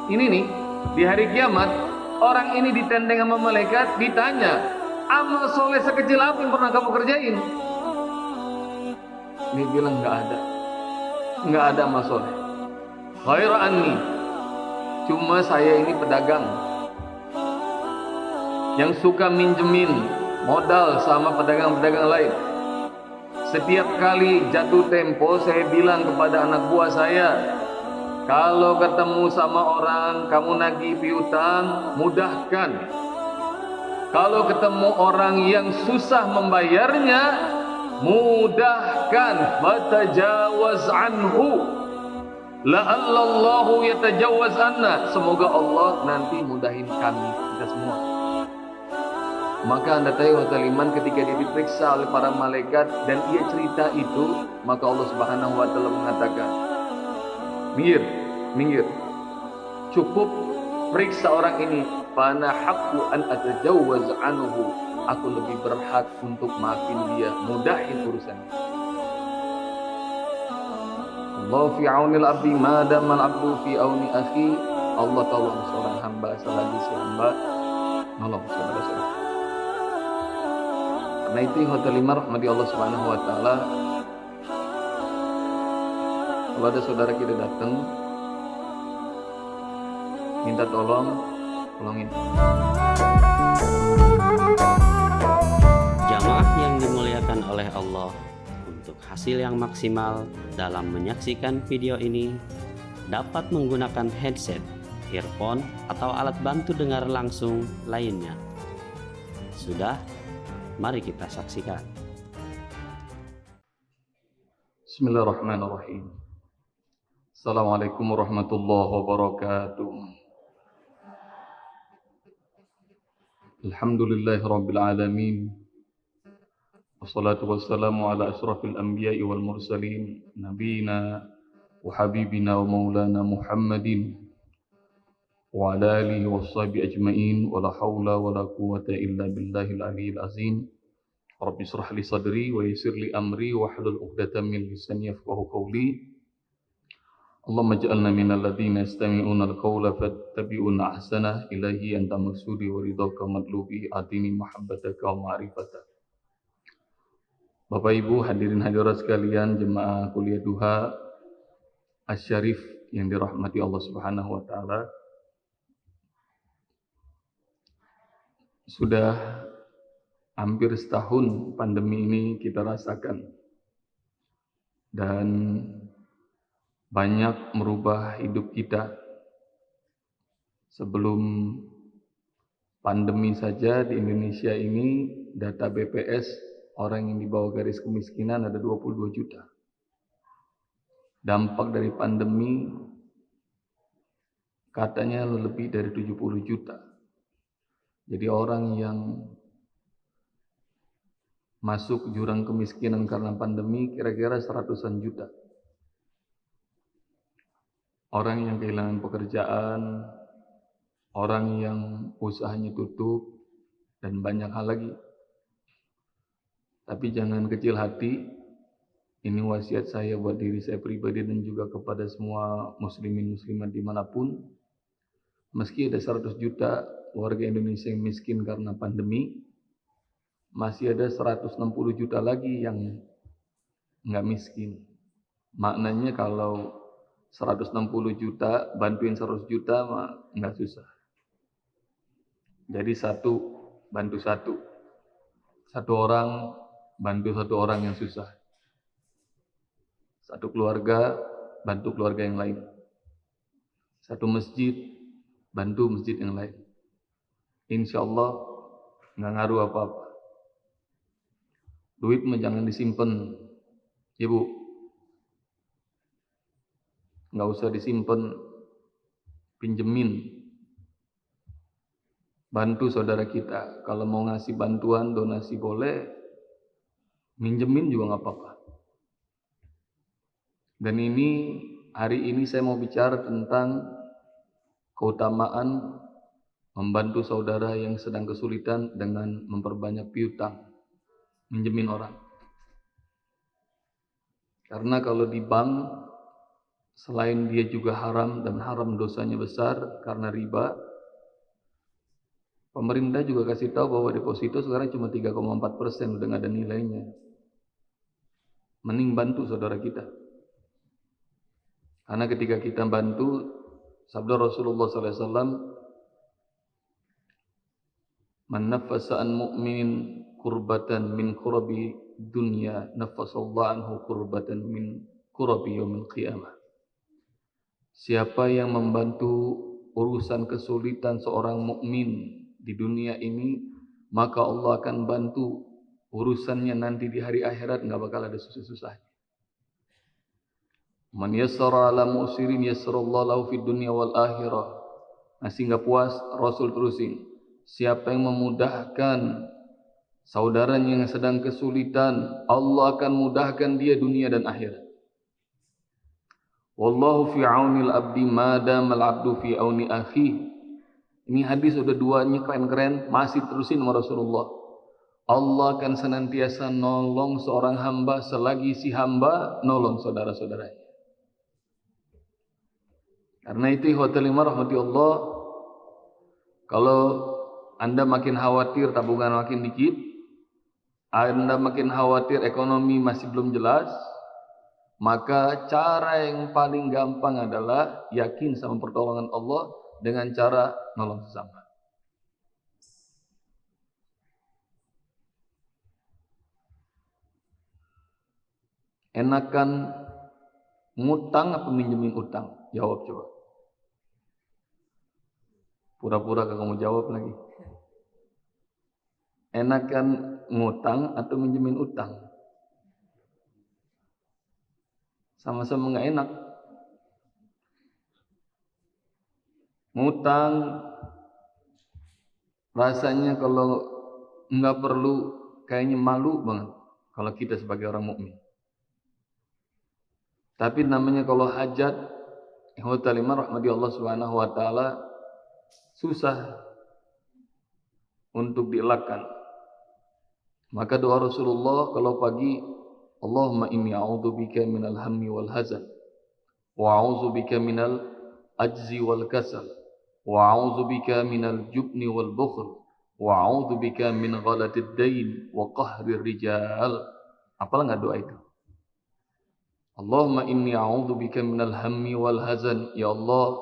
Ini nih, di hari kiamat, orang ini ditendeng sama malaikat, ditanya, amal soleh sekecil apa yang pernah kamu kerjain? Dia bilang nggak ada amal soleh. Ghaira anni, cuma saya ini pedagang yang suka minjemin modal sama pedagang-pedagang lain. Setiap kali jatuh tempo, saya bilang kepada anak buah saya, kalau ketemu sama orang, kamu nagih piutang, mudahkan. Kalau ketemu orang yang susah membayarnya, mudahkan. Fatajawaz anhu, la'allallahu yatajawaz anna. Semoga Allah nanti mudahin kami, kita semua. Maka anda tahu Iman, ketika dia diperiksa oleh para malaikat dan ia cerita itu, maka Allah Subhanahu wa taala mengatakan, minggir, cukup periksa orang ini. Fana haqqu an atajawwaz anhu, aku lebih berhak untuk maafin dia, mudahin urusannya. Allah fi aunil abdi ma damal abdu fi auni akhi. Allah tolong seorang hamba selagi si hamba nolong saudara-saudara. Karena itu hotelimah rahmati Allah Subhanahu wa taala, kalau ada saudara kita datang minta tolongin. Jamaah yang dimuliakan oleh Allah, untuk hasil yang maksimal dalam menyaksikan video ini dapat menggunakan headset, earphone, atau alat bantu dengar langsung lainnya. Sudah, mari kita saksikan. Bismillahirrahmanirrahim. Assalamualaikum warahmatullahi wabarakatuh. Alhamdulillahirabbil alamin. Wassalatu wassalamu ala asyrafil anbiya'i wal mursalin, nabiyina wa habibina wa maulana Muhammadin wa ala alihi washabihi ajmain, wa la haula wa la quwwata illa billahil aliyyil azim. Rabbi shrah li sadri wa yassir li amri wa hlul 'uqdatam min lisani yafqahu qawli. Allahumma ij'alna minal ladzina yastami'una al-qawla fattabi'una ahsanah. Ilahi anta maksudi wa ridhaka matlubi, atini mahabbataka wa ma'rifataka. Bapak Ibu hadirin hadirat sekalian, jemaah kuliah duha Asy-Syarif yang dirahmati Allah Subhanahu wa taala. Sudah hampir setahun pandemi ini kita rasakan, dan banyak merubah hidup kita. Sebelum pandemi saja di Indonesia ini, data BPS, orang yang di bawah garis kemiskinan ada 22 juta. Dampak dari pandemi katanya lebih dari 70 juta. Jadi orang yang masuk jurang kemiskinan karena pandemi kira-kira 100-an juta. Orang yang kehilangan pekerjaan, orang yang usahanya tutup, dan banyak hal lagi. Tapi jangan kecil hati, ini wasiat saya buat diri saya pribadi dan juga kepada semua muslimin muslimat dimanapun. Meski ada 100 juta warga Indonesia yang miskin karena pandemi, masih ada 160 juta lagi yang nggak miskin. Maknanya kalau 160 juta bantuin 100 juta mah nggak susah. Jadi satu bantu satu. Satu orang bantu satu orang yang susah. Satu keluarga bantu keluarga yang lain. Satu masjid bantu masjid yang lain. Insya Allah nggak ngaruh apa-apa. Duit mah jangan disimpan, Ibu. Nggak usah disimpan, pinjemin. Bantu saudara kita. Kalau mau ngasih bantuan, donasi boleh, minjemin juga nggak apa-apa. Dan ini, hari ini saya mau bicara tentang keutamaan membantu saudara yang sedang kesulitan dengan memperbanyak piutang, minjemin orang. Karena kalau di bank selain dia juga haram dan haram dosanya besar karena riba. Pemerintah juga kasih tahu bahwa deposito sekarang cuma 3,4%, udah nggak ada nilainya. Mending bantu saudara kita. Karena ketika kita bantu, sabda Rasulullah SAW, "Man naffasa an mu'minin kurbatan min kurabi dunya, naffasallahu anhu kurbatan min kurabi yaumil qiyamah." Siapa yang membantu urusan kesulitan seorang mukmin di dunia ini, maka Allah akan bantu urusannya nanti di hari akhirat, enggak bakal ada susah-susahnya. Man yassara ala mu'sirin yassarallahu lahu fid dunya wal akhirah. Masih enggak puas, Rasul terusin. Siapa yang memudahkan saudaranya yang sedang kesulitan, Allah akan mudahkan dia dunia dan akhirat. Wallahu fi aunil abdi ma damal abdu fi auni akhi. Ini hadis udah duanya keren-keren, masih terusin sama Rasulullah. Allah akan senantiasa nolong seorang hamba selagi si hamba nolong saudara-saudaranya. Karena itu ikhwatul iman rahmati Allah, kalau Anda makin khawatir tabungan makin dikit, Anda makin khawatir ekonomi masih belum jelas, maka cara yang paling gampang adalah yakin sama pertolongan Allah dengan cara nolong sesama. Enakan ngutang apa minjemin utang? Jawab coba. Pura-pura kagak mau jawab lagi. Enakan ngutang atau minjemin utang? Sama-sama nggak enak. Ngutang rasanya kalau nggak perlu kayaknya malu banget kalau kita sebagai orang mukmin. Tapi namanya kalau hajat, ikhwatul iman rahmati Allah Subhanahu wa taala, susah untuk dielakkan. Maka doa Rasulullah kalau pagi, Allahumma inni a'udzubika minal hammi wal hazan wa a'udzubika minal ajzi wal kasal wa a'udzubika minal jubni wal bukhl wa a'udzubika min ghalatid dain wa qahrir rijal. Apalah enggak doa itu? Allahumma inni a'udzubika minal hammi wal hazan. Ya Allah,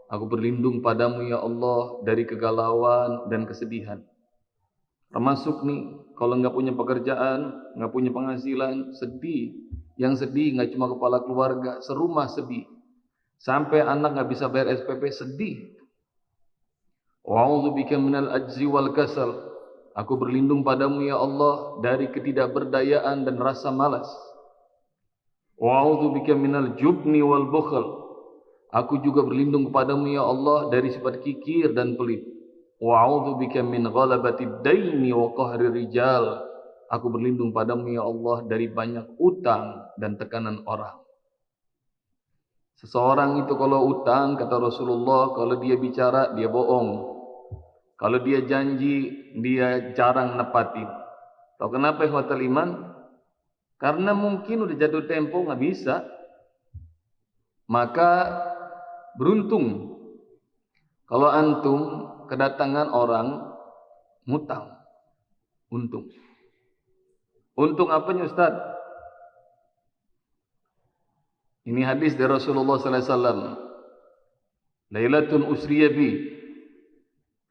aku berlindung padamu ya Allah dari kegalauan dan kesedihan. Termasuk nih, kalau nggak punya pekerjaan, nggak punya penghasilan, sedih. Yang sedih nggak cuma kepala keluarga, serumah sedih. Sampai anak nggak bisa bayar SPP, sedih. Wa'udzubika minal ajzi wal kasal. Aku berlindung padamu ya Allah dari ketidakberdayaan dan rasa malas. Wa'udzubika minal jubni wal bukhl. Aku juga berlindung kepadamu ya Allah dari sifat kikir dan pelit. Wa'udzubika min ghalabatid daini wa qahri rijal. Aku berlindung padamu ya Allah dari banyak utang dan tekanan orang. Seseorang itu kalau utang, kata Rasulullah, kalau dia bicara dia bohong. Kalau dia janji dia jarang nepatin. Tahu kenapa ikhwatul iman? Karena mungkin udah jatuh tempo nggak bisa. Maka beruntung kalau antum kedatangan orang ngutang. Untung. Untung apanya Ustaz? Ini hadis dari Rasulullah sallallahu alaihi wasallam. Lailatun usriya bi.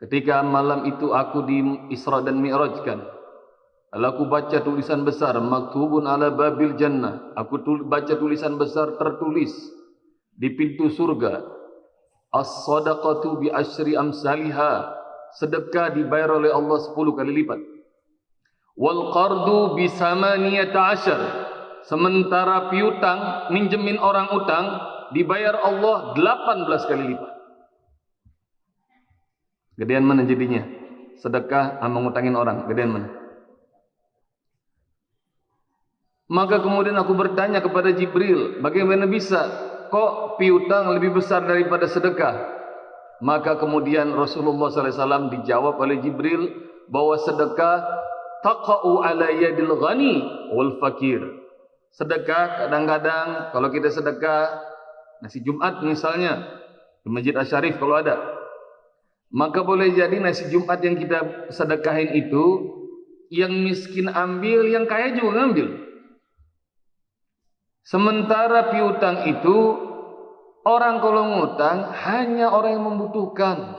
Ketika malam itu aku di Isra dan Mi'rajkan. Lalu aku baca tulisan besar, maktubun ala babil jannah. Aku baca tulisan besar tertulis di pintu surga. As-sadaqatu bi asyri amsalha. Sedekah dibayar oleh Allah 10 kali lipat. Wal qardu bi samaniyata asyar. Sementara piutang, minjemin orang utang, dibayar Allah 18 kali lipat. Gedean mana jadinya? Sedekah sama ngutangin orang, gedean mana? Maka kemudian aku bertanya kepada Jibril, bagaimana bisa? Kok piutang lebih besar daripada sedekah? Maka kemudian Rasulullah SAW dijawab oleh Jibril bahwa sedekah taqa'u ala yadil ghani wal fakir. Sedekah kadang-kadang kalau kita sedekah nasi Jumat misalnya di Masjid Asy-Syarif kalau ada, maka boleh jadi nasi Jumat yang kita sedekahin itu yang miskin ambil, yang kaya juga ngambil. Sementara piutang itu orang kalau ngutang hanya orang yang membutuhkan.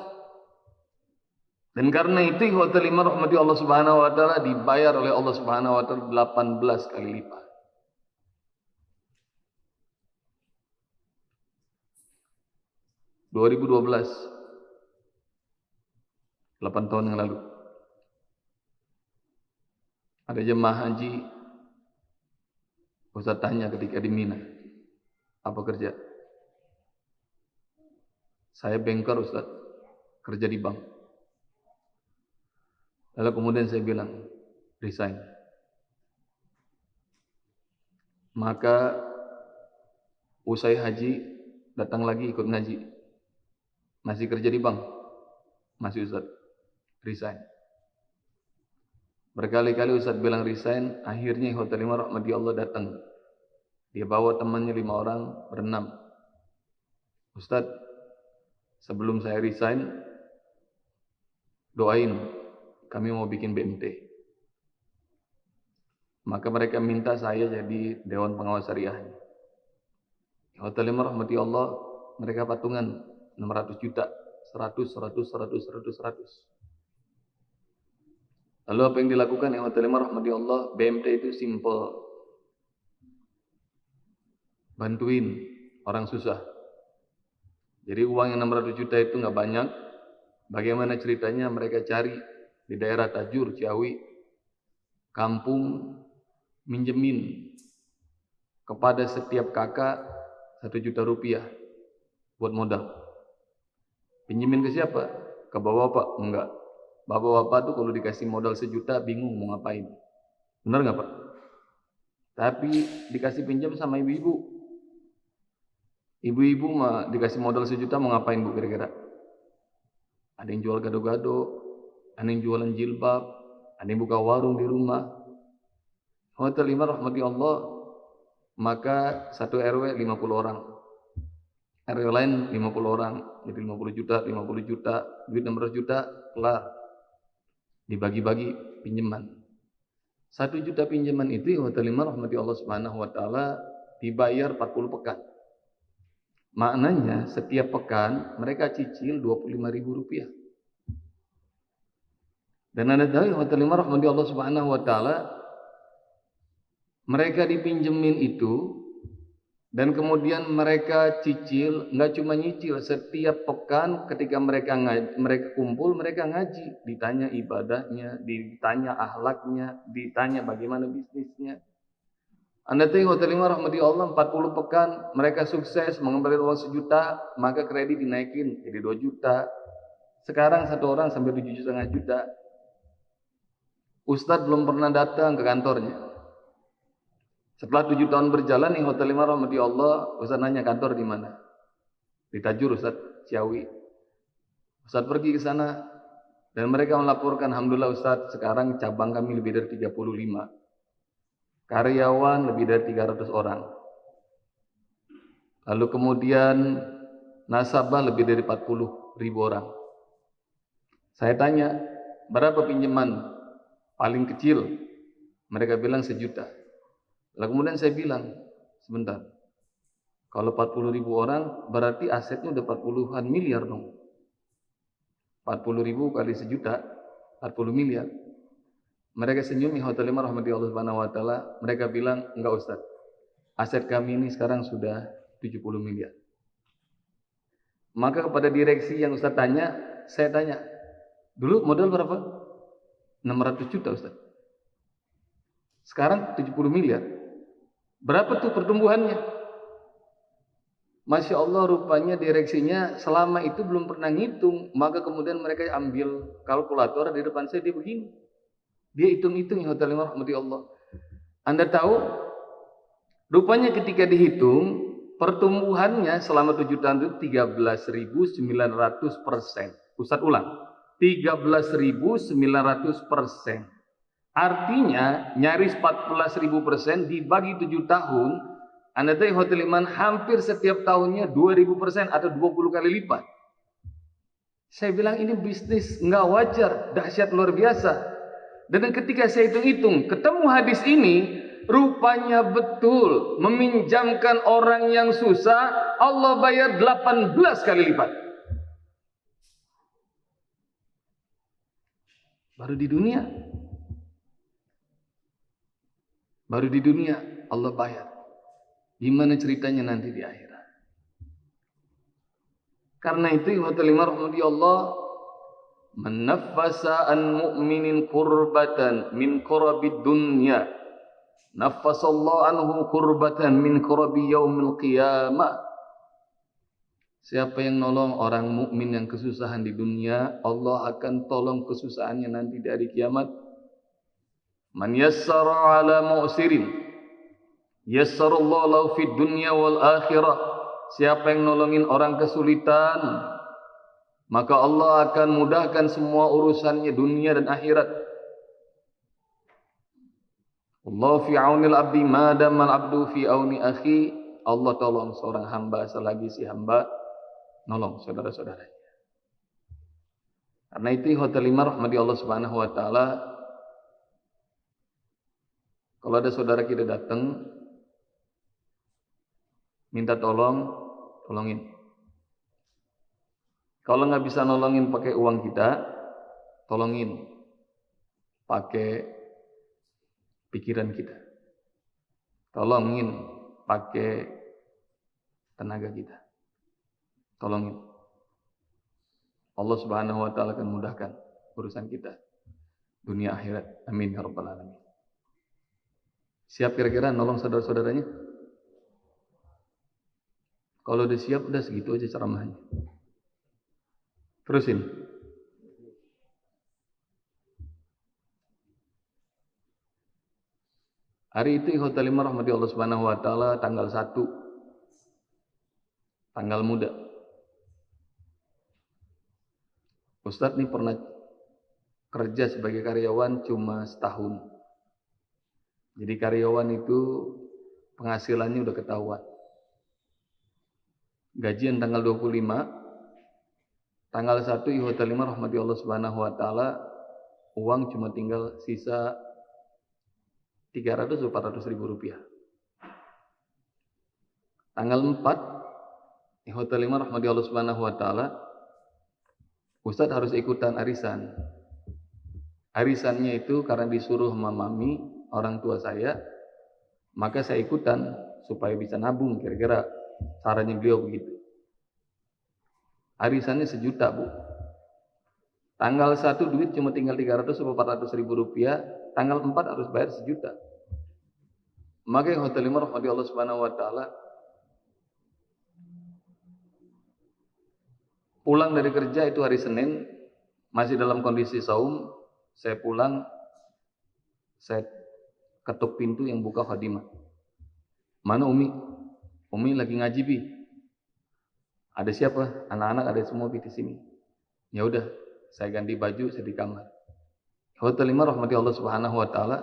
Dan karena itu ikhwatal iman rahmati Allah Subhanahu wa taala dibayar oleh Allah Subhanahu wa taala 18 kali lipat. (2012) 8 tahun yang lalu ada jemaah haji. Ustaz tanya ketika di Mina, apa kerja? Saya banker Ustaz, kerja di bank. Lalu kemudian saya bilang, resign. Maka usai haji datang lagi ikut ngaji. Masih kerja di bank? Masih Ustaz, resign. Berkali-kali Ustaz bilang resign, akhirnya ikhwatal iman rahmati Allah datang. Dia bawa temannya 5 orang, berenam. Ustaz, sebelum saya resign, doain, kami mau bikin BMT. Maka mereka minta saya jadi Dewan Pengawas Syariah. Ikhwatal iman rahmati Allah, mereka patungan 600 juta, 100. Lalu apa yang dilakukan ikhwatal iman rahmati Allah? BMT itu simple. Bantuin orang susah. Jadi uang yang 600 juta itu nggak banyak. Bagaimana ceritanya? Mereka cari di daerah Tajur, Ciawi, kampung, minjemin kepada setiap kakak 1 juta rupiah buat modal. Pinjemin ke siapa? Ke bapak-bapak? Enggak. Bapak-bapak tuh kalau dikasih modal 1 juta bingung mau ngapain. Benar nggak Pak? Tapi dikasih pinjam sama ibu-ibu. Ibu-ibu mah dikasih modal 1 juta mau ngapain Bu kira-kira? Ada yang jual gado-gado, ada yang jualan jilbab, ada yang buka warung di rumah. Ikhwatal iman rahmati Allah, maka satu RW 50 orang. RW lain 50 orang, jadi 50 juta, duit 600 juta, kelar. Dibagi-bagi pinjaman. 1 juta pinjaman itu ikhwatal iman rahmati Allah Subhanahu wa taala dibayar 40 pekan. Maknanya setiap pekan mereka cicil 25.000 rupiah. Dan anda tahu ikhwatal iman rahmati Allah Subhanahu wa taala, mereka dipinjemin itu dan kemudian mereka cicil, enggak cuma nyicil, setiap pekan ketika mereka kumpul, mereka ngaji, ditanya ibadahnya, ditanya akhlaknya, ditanya bagaimana bisnisnya. Anda tahu ikhwatal iman rahmati Allah, 40 pekan mereka sukses mengembalikan uang 1 juta, maka kredit dinaikin jadi 2 juta. Sekarang satu orang sampai 7,5 juta. Ustadz belum pernah datang ke kantornya. Setelah 7 tahun berjalan, ikhwatal iman rahmati Allah, Ustadz nanya kantor di mana? Di Tajur Ustadz, Ciawi. Ustadz pergi ke sana dan mereka melaporkan, alhamdulillah Ustadz, sekarang cabang kami lebih dari 35. Karyawan lebih dari 300 orang. Lalu kemudian nasabah lebih dari 40.000 orang. Saya tanya, berapa pinjaman paling kecil? Mereka bilang 1 juta. Lalu kemudian saya bilang, sebentar, kalau 40.000 orang berarti asetnya udah 40-an miliar dong. 40.000 kali 1 juta, 40 miliar. Mereka senyum, ikhwatal iman rahmati Allah Subhanahu wa taala. Mereka bilang, enggak Ustaz, aset kami ini sekarang sudah 70 miliar. Maka kepada direksi yang Ustaz tanya, saya tanya, dulu modal berapa? 600 juta Ustaz. Sekarang 70 miliar. Berapa tuh pertumbuhannya? Masya Allah, rupanya direksinya selama itu belum pernah ngitung. Maka kemudian mereka ambil kalkulator di depan saya, dia begini. Dia hitung-hitung, ikhwatal iman rahmati Allah. Anda tahu, rupanya ketika dihitung, pertumbuhannya selama 7 tahun itu 13.900%. Ustaz ulang, 13.900%. Artinya nyaris 14.000% dibagi 7 tahun, Anda tahu Hotel Iman hampir setiap tahunnya 2000% atau 20 kali lipat. Saya bilang ini bisnis nggak wajar, dahsyat luar biasa. Dan ketika saya hitung-hitung, ketemu hadis ini, rupanya betul meminjamkan orang yang susah, Allah bayar 18 kali lipat. Baru di dunia Allah bayar. Gimana ceritanya nanti di akhirat? Karena itu Hotel Iman rahmati Allah, menaffasa an mu'minin kurbatan min kurabid dunya, naffasallahu anhu kurbatan min kurabi yaumil qiyamah. Siapa yang nolong orang mukmin yang kesusahan di dunia, Allah akan tolong kesusahannya nanti di hari kiamat. Man yassara ala mu'sirin yassarallahu lahu fid dunya wal akhirah. Siapa yang nolongin orang kesulitan, maka Allah akan mudahkan semua urusannya dunia dan akhirat. Allah fi aunil abdi madamal abdu fi auni akhi. Allah tolong seorang hamba selagi si hamba nolong saudara-saudaranya. Karena itu Hotel Iman rahmati Allah Subhanahu wa taala, kalau ada saudara kita datang minta tolongin. Kalau nggak bisa nolongin pakai uang kita, tolongin pakai pikiran kita. Tolongin pakai tenaga kita. Tolongin. Allah Subhanahu wa taala akan mudahkan urusan kita dunia akhirat. Amin ya rabbal alamin. Siap kira-kira nolong saudara-saudaranya? Kalau udah siap, udah segitu aja ceramahnya. Terusin. Hari itu Hotel Iman rahmati Allah Subhanahu wa taala tanggal 1. Tanggal muda. Ustadz nih pernah kerja sebagai karyawan cuma setahun. Jadi karyawan itu penghasilannya udah ketahuan. Gajian tanggal 25, tanggal 1 Hotel Iman rahmati Allah Subhanahu wa taala, uang cuma tinggal sisa 300 atau 400 ribu rupiah. Tanggal 4 Hotel Iman rahmati Allah Subhanahu wa taala, Ustadz harus ikutan arisan. Arisannya itu karena disuruh sama mami, orang tua saya, maka saya ikutan supaya bisa nabung, kira-kira caranya beliau begitu. Arisannya 1 juta, Bu. Tanggal 1 duit cuma tinggal 300 atau 400 ribu rupiah, tanggal 4 harus bayar 1 juta. Maka Hotel Iman rahmati Allah Subhanahu wa taala, pulang dari kerja itu hari Senin, masih dalam kondisi saum, saya pulang, saya ketuk pintu yang buka khadimah. Mana Umi? Umi lagi ngaji, Bi. Ada siapa? Anak-anak ada semua di sini. Ya udah, saya ganti baju, saya di kamar. Hotel Iman rahmati Allah Subhanahu wa taala,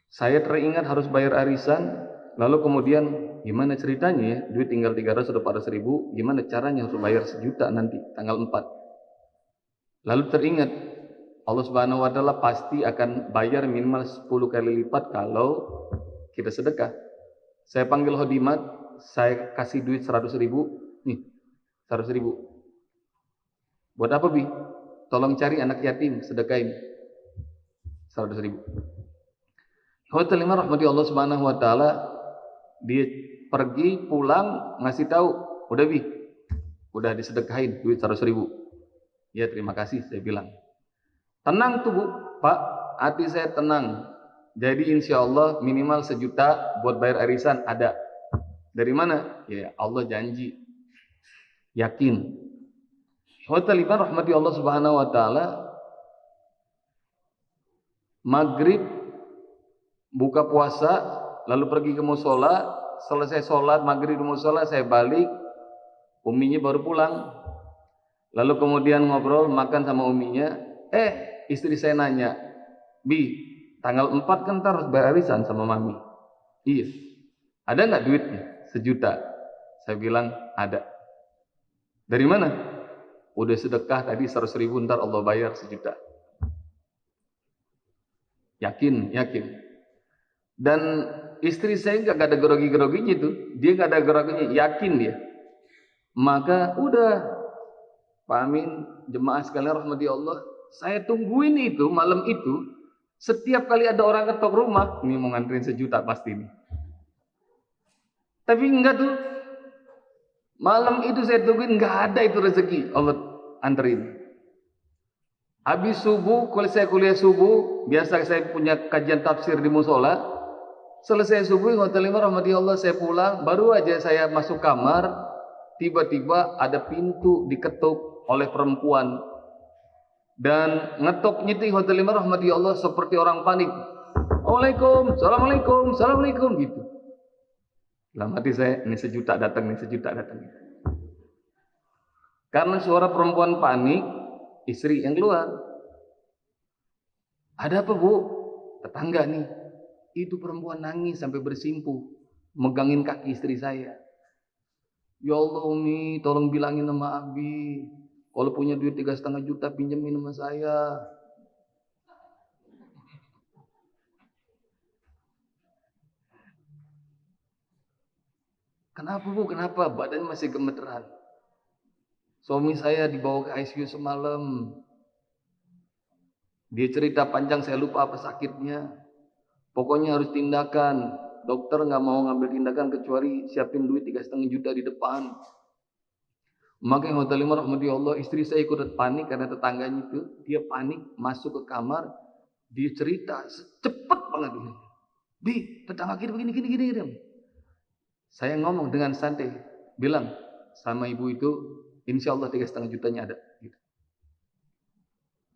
saya teringat harus bayar arisan, lalu kemudian gimana ceritanya ya? Duit tinggal 300 atau 400 ribu, gimana caranya harus bayar 1 juta nanti tanggal 4. Lalu teringat Allah Subhanahu wa taala pasti akan bayar minimal 10 kali lipat kalau kita sedekah. Saya panggil khadimat, saya kasih duit 100 ribu, nih 100 ribu. Buat apa, Bi? Tolong cari anak yatim, sedekahin 100 ribu. Hotel Iman rahmati Allah Subhanahu wa taala, dia pergi pulang ngasih tahu, udah Bi, udah disedekahin duit 100 ribu. Ya terima kasih, saya bilang. Tenang tuh Bu, Pak, hati saya tenang. Jadi insya Allah minimal 1 juta buat bayar arisan ada. Dari mana? Ya Allah janji. Yakin. Hotel Iman rahmati Allah Subhanahu wa taala, maghrib buka puasa, lalu pergi ke musola, selesai sholat maghrib di musola, saya balik, uminya baru pulang. Lalu kemudian ngobrol, makan sama uminya, istri saya nanya, Bi, tanggal 4 kan harus bayar arisan sama mami. Iya. Ada nggak duitnya? 1 juta. Saya bilang ada. Dari mana? Udah sedekah tadi 100.000, ntar Allah bayar 1 juta. Yakin. Dan istri saya nggak ada grogi-groginya itu. Dia nggak ada groginya, yakin dia. Maka udah, Pak Amin, jemaah sekalian rahmati Allah, saya tungguin itu malam itu. Setiap kali ada orang ketok rumah, ini mau nganterin 1 juta pasti nih. Tapi enggak tuh. Malam itu saya tungguin, nggak ada itu rezeki. Allah anterin. Habis subuh, kalau saya kuliah subuh, biasa saya punya kajian tafsir di musola. Selesai subuh, Hotel 5 rahmati Allah, saya pulang. Baru aja saya masuk kamar, tiba-tiba ada pintu diketuk oleh perempuan. Dan ngetoknya itu Hotel 5 rahmati Allah seperti orang panik. Assalamualaikum, assalamualaikum gitu. Dalam hati saya, ini 1 juta datang, ini 1 juta datang. Karena suara perempuan panik, istri yang keluar. Ada apa, Bu? Tetangga nih. Itu perempuan nangis sampai bersimpuh, megangin kaki istri saya. Ya Allah Umi, tolong bilangin sama Abi, kalau punya duit 3,5 juta pinjemin sama saya. Kenapa Bu? Kenapa? Badannya masih gemeteran. Suami saya dibawa ke ICU semalam. Dia cerita panjang, saya lupa apa sakitnya. Pokoknya harus tindakan. Dokter nggak mau ngambil tindakan kecuali siapin duit 3,5 juta di depan. Maka yang Hotel 5 rahmati Allah, istri saya ikut panik karena tetangganya itu. Dia panik masuk ke kamar. Dia cerita cepet banget ini. Bi, tetangga kita begini. Saya ngomong dengan santai, bilang sama ibu itu, insya Allah 3,5 jutanya ada. Gitu.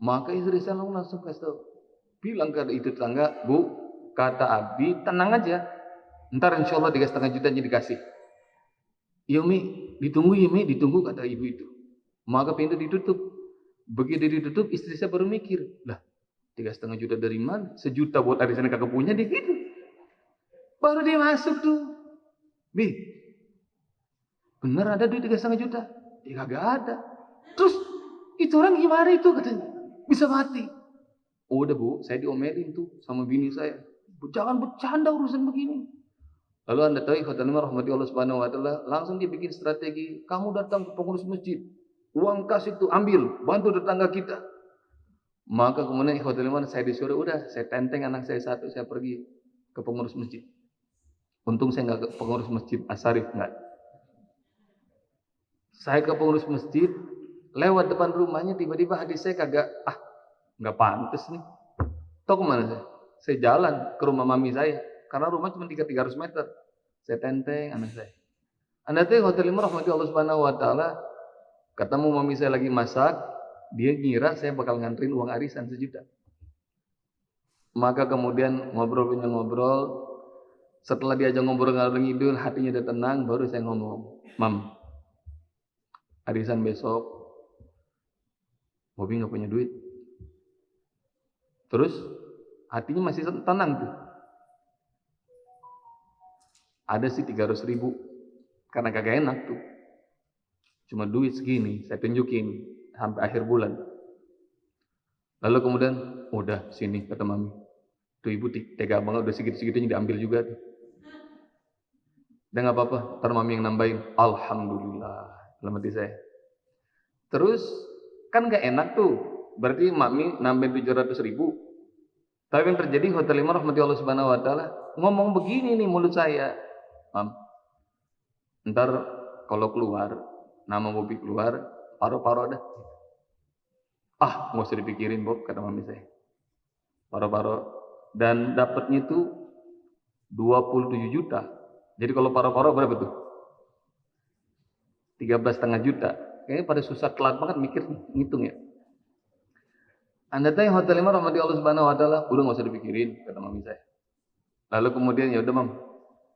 Maka istri saya langsung kasih tahu, bilang ke itu tetangga, Bu, kata Abi, tenang aja, ntar insya Allah 3,5 jutanya dikasih. Iya Mi, ditunggu kata ibu itu. Maka pintu ditutup. Begitu ditutup, istri saya baru mikir, lah 3,5 juta dari mana? 1 juta buat arisan kagak punya dia gitu. Baru dia masuk tuh. Bi, bener ada duit 3,5 juta? Ya kagak ada. Terus itu orang gimana itu katanya? Bisa mati. Oh, udah Bu, saya diomelin tuh sama bini saya. Jangan bercanda urusan begini. Lalu Anda tahu Hotel 5 rahmati Allah subhanahu wa ta'ala, langsung dia bikin strategi. Kamu datang ke pengurus masjid, uang kas itu ambil, bantu tetangga kita. Maka kemudian Hotel 5 saya disuruh, udah saya tenteng anak saya 1, saya pergi ke pengurus masjid. Untung saya nggak ke pengurus masjid Asarif, nggak. Saya ke pengurus masjid, lewat depan rumahnya, tiba-tiba hati saya kagak, nggak pantas nih. Tahu kemana saya? Saya jalan ke rumah mami saya, karena rumah cuma 300 meter. Saya tenteng anak saya. Anda tahu Hotel 5 rahmati Allah subhanahu wa ta'ala, ketemu mami saya lagi masak, dia ngira saya bakal nganterin uang arisan 1 juta. Maka kemudian ngobrol, setelah diajak ngobrol ngalor ngidul, hatinya udah tenang, baru saya ngomong, Mam, arisan besok, Bobi nggak punya duit. Terus hatinya masih tenang tuh. Ada sih 300.000, karena kagak enak tuh. Cuma duit segini, saya tunjukin sampai akhir bulan. Lalu kemudian, udah sini kata mami. Tuh ibu tega banget, udah segitu-segitunya diambil juga tuh. Dan nggak apa-apa, ntar mami yang nambahin. Alhamdulillah, dalam hati saya. Terus kan nggak enak tuh, berarti mami nambahin 700.000. Tapi yang terjadi Hotel 5 rahmati Allah subhanahu wa ta'ala ngomong begini nih mulut saya, Mam, ntar kalau keluar, nama Bobi keluar, paro-paro dah. Nggak usah dipikirin Bob, kata mami saya. Paro-paro. Dan dapatnya itu 27 juta. Jadi kalau paro-paro berapa tuh? 13,5 juta. Kayaknya pada susah telat banget mikir, ngitung ya. Anda tahu Hotel 5 rahmati Allah subhanahu wa ta'ala, udah nggak usah dipikirin, kata mami saya. Lalu kemudian ya udah Mam,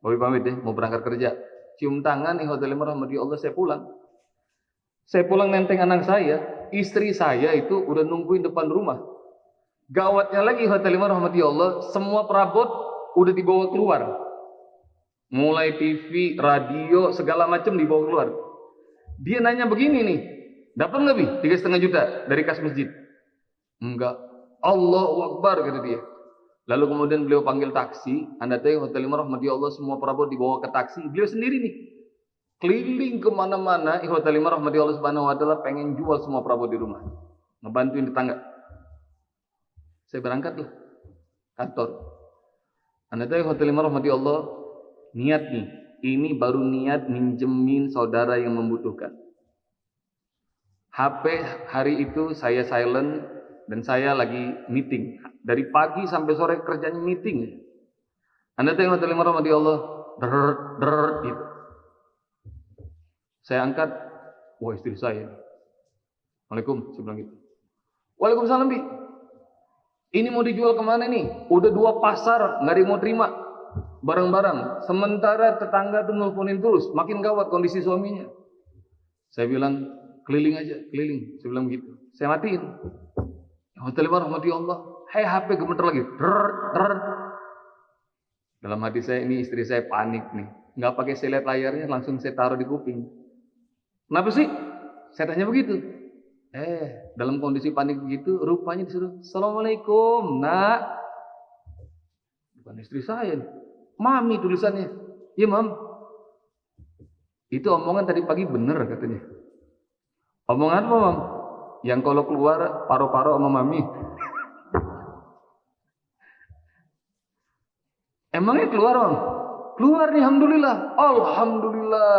Bobi pamit deh, mau berangkat kerja. Cium tangan nih Hotel 5 rahmati Allah, saya pulang. Saya pulang nenteng anak saya, istri saya itu udah nungguin depan rumah. Gawatnya lagi Hotel 5 rahmati Allah, semua perabot udah dibawa keluar. mulai TV, radio, segala macam dibawa keluar. Dia nanya begini nih, dapat nggak Bi? 3,5 juta dari kas masjid? Enggak. Allahu Akbar kata dia. Lalu kemudian beliau panggil taksi. Anda tahu Hotel Lima Rahmati Allah semua perabot dibawa ke taksi. Beliau sendiri nih keliling kemana-mana. Hotel Lima Rahmati Allah Subhanahu Wa Taala pengen jual semua perabot di rumah, ngebantuin tetangga. Saya berangkat lah kantor. Anda tahu Hotel Lima Rahmati Allah niat nih. Ini baru niat minjemin saudara yang membutuhkan. HP hari itu saya silent dan saya lagi meeting. Dari pagi sampai sore kerjanya meeting. Anda tahu Hotel Lima Rahmati Allah gitu. Saya angkat, wah istri saya. Waalaikum, saya bilang gitu. Waalaikumsalam Bi. Ini mau dijual kemana nih? Udah 2 pasar, nggak ada yang mau terima barang-barang. Sementara tetangga tuh nelponin terus, makin gawat kondisi suaminya. Saya bilang, keliling aja, keliling. Saya bilang gitu. Saya matiin. Hotel Lima Rahmati Allah. Hey, HP gemeter lagi. Dalam hati saya, ini istri saya panik nih. Nggak pakai saya lihat layarnya, langsung saya taruh di kuping. Kenapa sih? Saya tanya begitu. Dalam kondisi panik begitu, rupanya disuruh, Assalamualaikum, nak. Bukan istri saya nih. Mami tulisannya. Iya, Mam. Itu omongan tadi pagi bener katanya. Omongan apa, Mam? Yang kalau keluar paro-paro sama Mami. Emangnya keluar, Mam? Keluar nih, alhamdulillah. Alhamdulillah.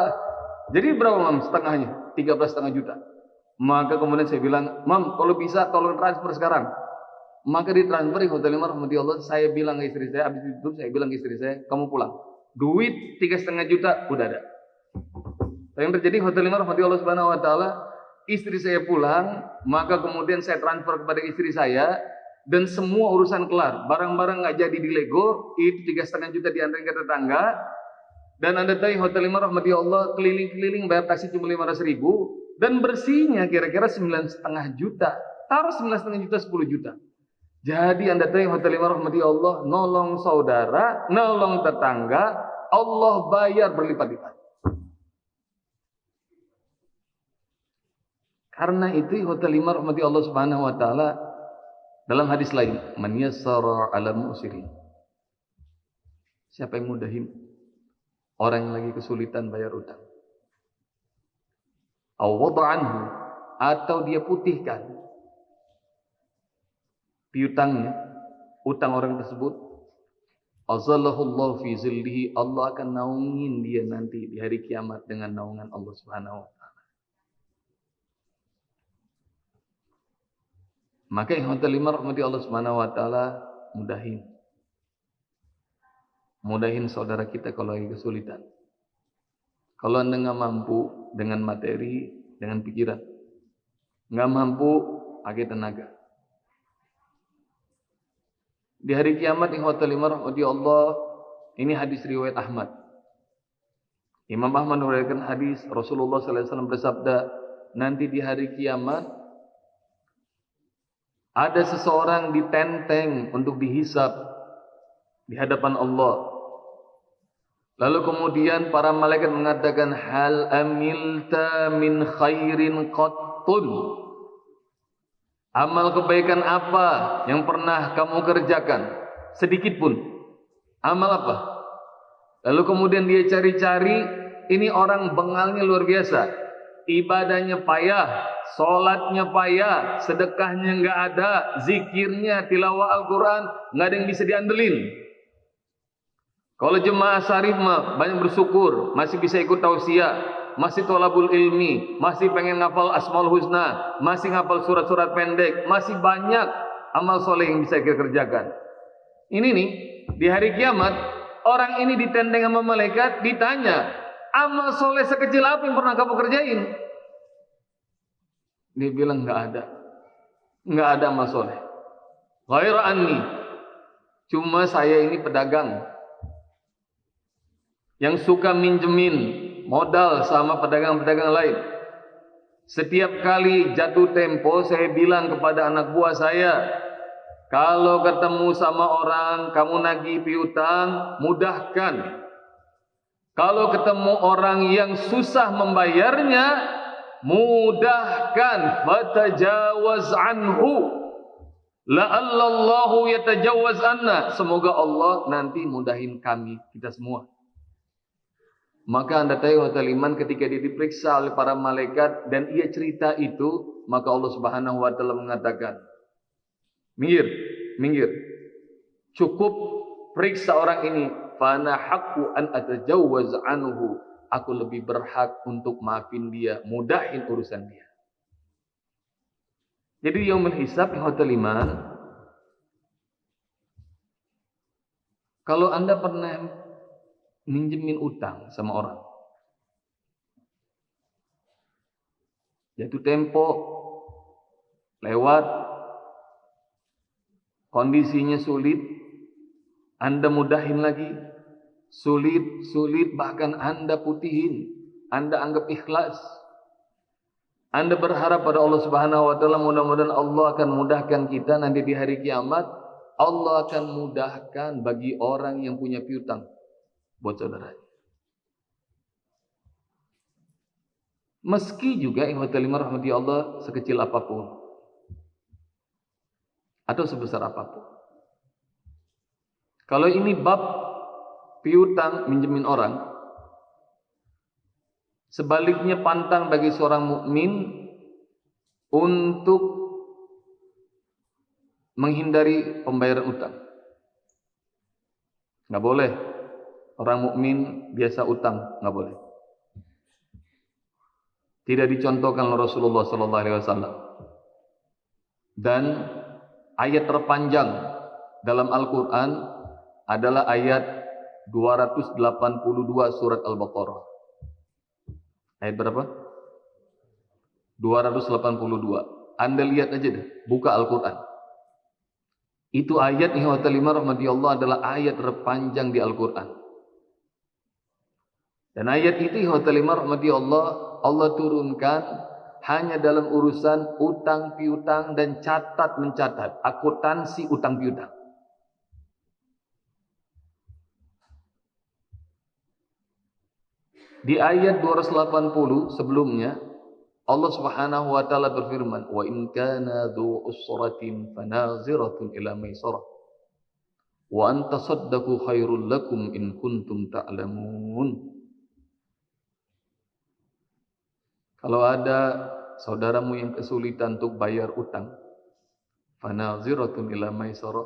Jadi berapa, Mam? Setengahnya, 13,5 juta. Maka kemudian saya bilang, Mam, kalau bisa tolong transfer sekarang. Maka ditransfer di Hotel Lima Rahmati Allah. Saya bilang ke istri saya, habis itu saya bilang ke istri saya, kamu pulang. Duit 3,5 juta udah ada. Yang terjadi Hotel Lima Rahmati Allah Subhanahu Wa Taala, istri saya pulang, maka kemudian saya transfer kepada istri saya dan semua urusan kelar. Barang-barang nggak jadi dilego, itu 3,5 juta diantarin ke tetangga. Dan Anda tahu Hotel Lima Rahmati Allah keliling-keliling bayar taksi cuma 500.000 dan bersihnya kira-kira 9,5 juta. Taruh 9,5 juta 10 juta. Jadi Anda tahu Hotel Lima Rahmati Allah nolong saudara, nolong tetangga, Allah bayar berlipat-lipat. Karena itu Hotel Lima Rahmati Allah Subhanahu Wa Taala dalam hadis lain, man yassara 'ala mu'sirin. Siapa yang mudahin orang yang lagi kesulitan bayar utang. Aw wada'anhu, atau dia putihkan piutangnya, utang orang tersebut. Azallahullahu fi zillihi, Allah akan naungin dia nanti di hari kiamat dengan naungan Allah Subhanahu wa taala. Maka yang Hotel Lima Rahmati Allah Subhanahu wa taala mudahin saudara kita kalau lagi kesulitan. Kalau Anda nggak mampu dengan materi, dengan pikiran, nggak mampu pakai tenaga. Di hari kiamat yang Hotel Lima Rahmati Allah, ini hadis riwayat Ahmad. Imam Ahmad meriwayatkan hadis Rasulullah SAW bersabda, nanti di hari kiamat ada seseorang ditenteng untuk dihisab di hadapan Allah. Lalu kemudian para malaikat mengatakan, hal amilta min khairin qattun. Amal kebaikan apa yang pernah kamu kerjakan? Sedikit pun. Amal apa? Lalu kemudian dia cari-cari, ini orang bengalnya luar biasa. Ibadahnya payah, sholatnya payah, sedekahnya nggak ada, zikirnya, tilawah Al-Quran, nggak ada yang bisa diandelin. Kalau jemaah syarif mah banyak bersyukur, masih bisa ikut tausiah, masih tolabul ilmi, masih pengen ngapal Asmaul Husna, masih ngapal surat-surat pendek, masih banyak amal soleh yang bisa kita kerjakan. Ini nih, di hari kiamat, orang ini ditenteng sama malaikat, ditanya, amal soleh sekecil apa yang pernah kamu kerjain? Dia bilang nggak ada amal soleh. Ghaira anni, cuma saya ini pedagang yang suka minjemin modal sama pedagang-pedagang lain. Setiap kali jatuh tempo, saya bilang kepada anak buah saya, kalau ketemu sama orang, kamu nagih piutang, mudahkan. Kalau ketemu orang yang susah membayarnya, mudahkan, fatajawaz anhu. La'allallahu yatajawaz anna. Semoga Allah nanti mudahin kami, kita semua. Maka anda tahu iman ketika dia diperiksa oleh para malaikat dan ia cerita itu, maka Allah Subhanahu wa taala mengatakan, minggir, minggir. Cukup periksa orang ini. Fana haqqu an atajawwaz anhu. Aku lebih berhak untuk maafin dia, mudahin urusan dia. Jadi yaumul hisab ikhwatul iman, kalau anda pernah minjemin utang sama orang, jatuh tempo, lewat, kondisinya sulit, anda mudahin lagi, sulit, bahkan anda putihin, anda anggap ikhlas. Anda berharap pada Allah Subhanahu wa taala, mudah-mudahan Allah akan mudahkan kita nanti di hari kiamat. Allah akan mudahkan bagi orang yang punya piutang buat saudaranya. Meski juga ikhwatul iman rahmati Allah sekecil apapun atau sebesar apapun. Kalau ini bab piutang minjemin orang, sebaliknya pantang bagi seorang mukmin untuk menghindari pembayaran utang. Nggak boleh orang mukmin biasa utang, nggak boleh. Tidak dicontohkan oleh Rasulullah sallallahu alaihi wasallam. Dan ayat terpanjang dalam Al-Qur'an adalah ayat 282 surat Al-Baqarah. Ayat berapa? 282. Anda lihat aja deh, buka Al-Qur'an. Itu ayat ikhwatul iman rahmati Allah adalah ayat terpanjang di Al-Qur'an. Dan ayat itu ikhwatul iman rahmati Allah turunkan hanya dalam urusan utang piutang dan catat mencatat, akuntansi utang piutang. Di ayat 280 sebelumnya Allah Subhanahu wa taala berfirman, "Wa in kana dzu usratin fanaziratun ila maisarah wa an tasaddaqu khairul lakum in kuntum ta'lamun." Kalau ada saudaramu yang kesulitan untuk bayar utang, fanaziratun ila maisarah,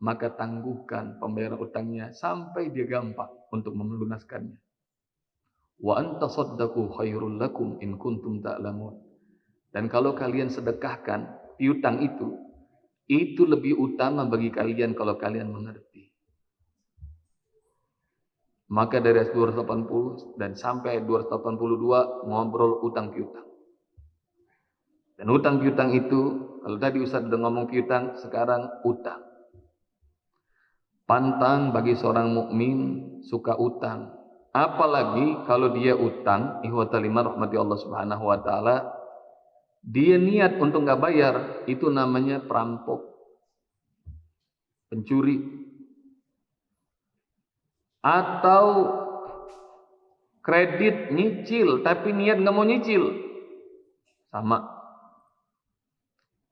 maka tangguhkan pembayaran utangnya sampai dia gampang untuk melunaskannya. Wa antasaddaqu khairul lakum in kuntum ta'lamun. Dan kalau kalian sedekahkan piutang itu lebih utama bagi kalian kalau kalian mengerti. Maka dari ayat 280 dan sampai ayat 282 ngobrol utang piutang. Dan utang piutang itu, kalau tadi Ustaz sudah ngomong piutang, sekarang utang. Pantang bagi seorang mukmin suka utang. Apalagi kalau dia utang, ikhwatul iman rahmati Allah Subhanahu wa taala, dia niat untuk enggak bayar, itu namanya perampok, pencuri. Atau kredit nyicil tapi niat enggak mau nyicil, sama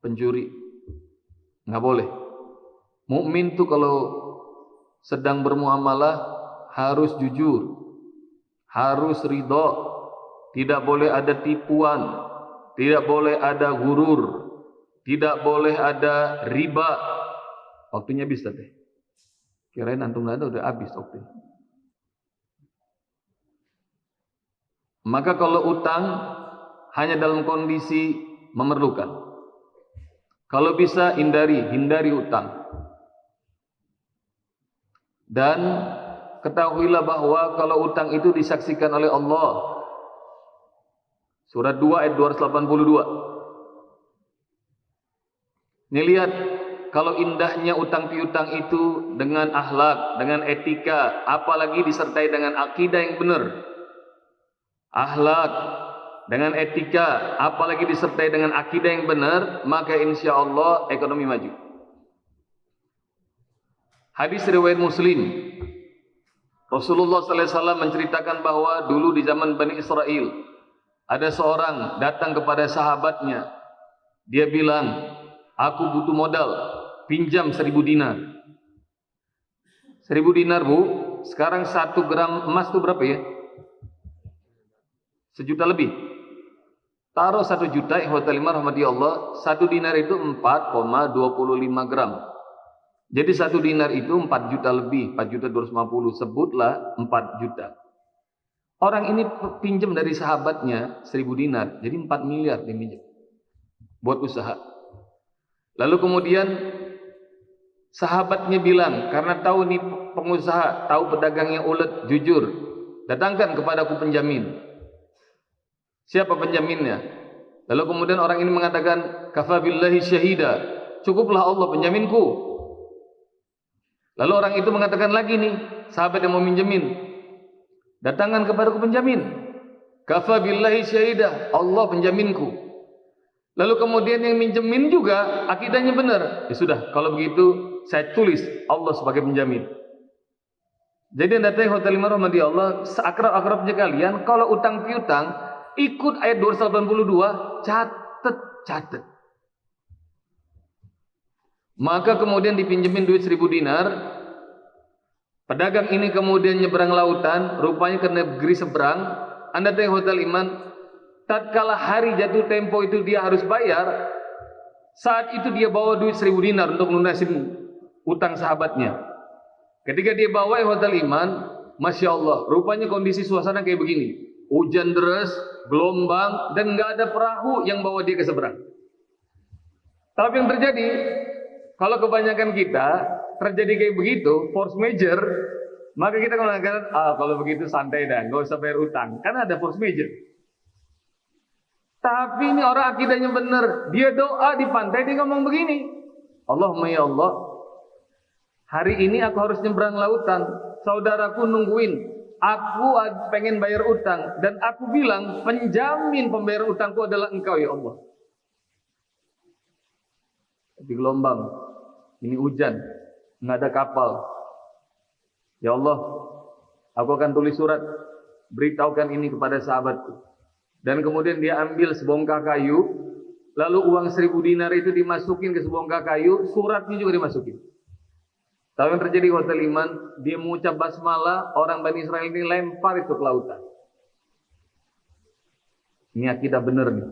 pencuri. Enggak boleh. Mukmin tuh kalau sedang bermuamalah harus jujur, harus ridho, tidak boleh ada tipuan, tidak boleh ada gurur, tidak boleh ada riba. Waktunya bisa deh. Kirain antum nggak ada, udah habis waktu. Maka kalau utang hanya dalam kondisi memerlukan. Kalau bisa hindari utang. Dan ketahuilah bahwa kalau utang itu disaksikan oleh Allah. Surat 2 ayat 282. Ini lihat, kalau indahnya utang piutang itu dengan akhlak, dengan etika, apalagi disertai dengan akidah yang benar. Akhlak dengan etika, apalagi disertai dengan akidah yang benar, maka insya Allah ekonomi maju. Hadis riwayat Muslim. Rasulullah sallallahu alaihi wasallam menceritakan bahwa dulu di zaman Bani Israel ada seorang datang kepada sahabatnya. Dia bilang, aku butuh modal, pinjam 1000 dinar. 1000 dinar bu, sekarang 1 gram emas itu berapa ya? 1 juta lebih. Taruh 1 juta, ikhwatal iman rahmati Allah, 1 dinar itu 4,25 gram. Jadi 1 dinar itu 4 juta lebih, 4 juta 250, sebutlah 4 juta. Orang ini pinjam dari sahabatnya 1000 dinar, jadi 4 miliar dia pinjam buat usaha. Lalu kemudian sahabatnya bilang, karena tahu nih pengusaha, tahu pedagang yang ulet, jujur, datangkan kepadaku penjamin. Siapa penjaminnya? Lalu kemudian orang ini mengatakan, kafa billahi syahida, cukuplah Allah penjaminku. Lalu orang itu mengatakan lagi nih, sahabat yang mau minjemin, datangkan kepadaku penjamin. Kafa billahi syahida, Allah penjaminku. Lalu kemudian yang minjemin juga akidahnya benar. Ya sudah, kalau begitu saya tulis Allah sebagai penjamin. Jadi datang hotel 5 rahmati Allah, seakrab-akrabnya kalian, kalau utang piutang, ikut ayat 282, catet. Maka kemudian dipinjemin duit 1000 dinar. Pedagang ini kemudian nyebrang lautan, rupanya ke negeri seberang. Anda tengok hotel iman, tatkala hari jatuh tempo itu dia harus bayar. Saat itu dia bawa duit 1000 dinar untuk lunasin utang sahabatnya. Ketika dia bawa hotel iman, Masya Allah, rupanya kondisi suasana kayak begini. Hujan deras, gelombang, dan nggak ada perahu yang bawa dia ke seberang. Tapi yang terjadi, kalau kebanyakan kita terjadi kayak begitu, force major, maka kita mengatakan, kalau begitu santai dah, nggak usah bayar utang, karena ada force major. Tapi ini orang akidahnya benar, dia doa di pantai, dia ngomong begini, Allahumma ya Allah, hari ini aku harus nyebrang lautan, saudaraku nungguin, aku pengen bayar utang, dan aku bilang penjamin pembayar utangku adalah engkau ya Allah. Di gelombang, ini hujan, nggak ada kapal. Ya Allah, aku akan tulis surat, beritahukan ini kepada sahabatku. Dan kemudian dia ambil sebongkah kayu, lalu uang 1000 dinar itu dimasukin ke sebongkah kayu, suratnya juga dimasukin. Tahu yang terjadi hotel iman, dia mengucap basmalah, orang Bani Israel ini lempar itu ke lautan. Ini akidah benar nih.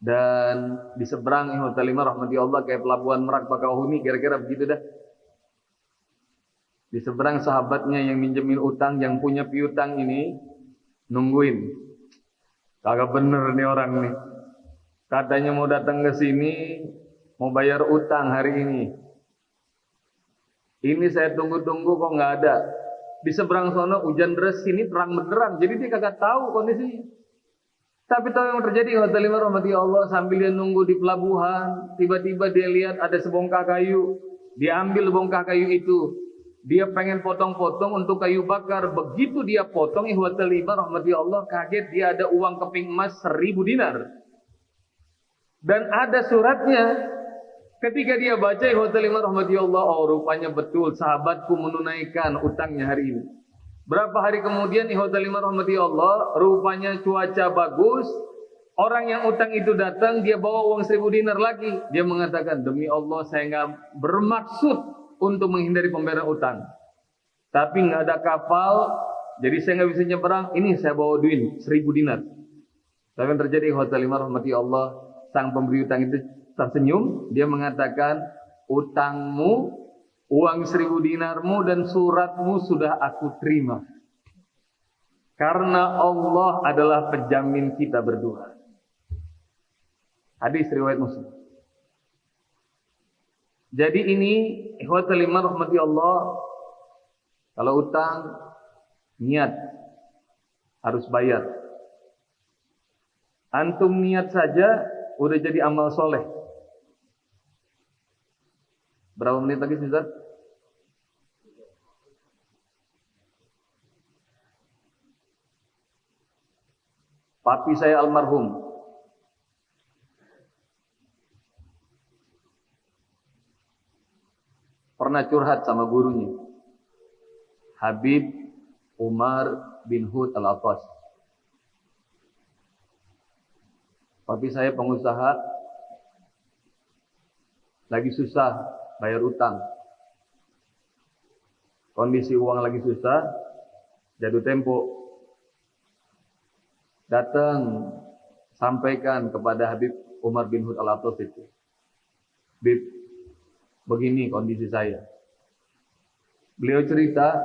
Dan di seberang hotel iman rahmati Allah kayak pelabuhan Merak Bakauheni, kira-kira begitu dah. Di seberang sahabatnya yang minjemin utang, yang punya piutang ini nungguin. Kagak bener nih orang nih. Katanya mau datang ke sini, mau bayar utang hari ini. Ini saya tunggu-tunggu kok nggak ada. Di seberang sana hujan deras, sini terang benderang. Jadi dia kagak tahu kondisinya. Tapi tahu yang terjadi hotel lima rahmati Allah, sambil dia nunggu di pelabuhan, tiba-tiba dia lihat ada sebongkah kayu. Dia ambil bongkah kayu itu. Dia pengen potong-potong untuk kayu bakar. Begitu dia potong, ihwatal iman rahmati Allah, kaget dia ada uang keping emas 1000 dinar. Dan ada suratnya. Ketika dia baca ihwatal iman rahmati Allah, oh rupanya betul sahabatku menunaikan utangnya hari ini. Berapa hari kemudian ihwatal iman rahmati Allah, rupanya cuaca bagus. Orang yang utang itu datang, dia bawa uang 1000 dinar lagi. Dia mengatakan, demi Allah saya nggak bermaksud untuk menghindari pembayaran utang. Tapi nggak ada kapal, jadi saya nggak bisa nyeberang. Ini saya bawa duit 1000 dinar. Tapi yang terjadi hotel lima rahmati Allah, sang pemberi utang itu tersenyum. Dia mengatakan, utangmu, uang 1000 dinarmu dan suratmu sudah aku terima. Karena Allah adalah penjamin kita berdua. Hadis riwayat Muslim. Jadi ini ikhwatul iman rahmati Allah, kalau utang niat harus bayar. Antum niat saja udah jadi amal soleh. Berapa menit lagi Ustaz? Papi saya almarhum pernah curhat sama gurunya. Habib Umar bin Hud Al-Attas. Tapi saya pengusaha, lagi susah bayar utang. Kondisi uang lagi susah, jatuh tempo. Datang, sampaikan kepada Habib Umar bin Hud Al-Attas itu. Habib, begini kondisi saya. Beliau cerita,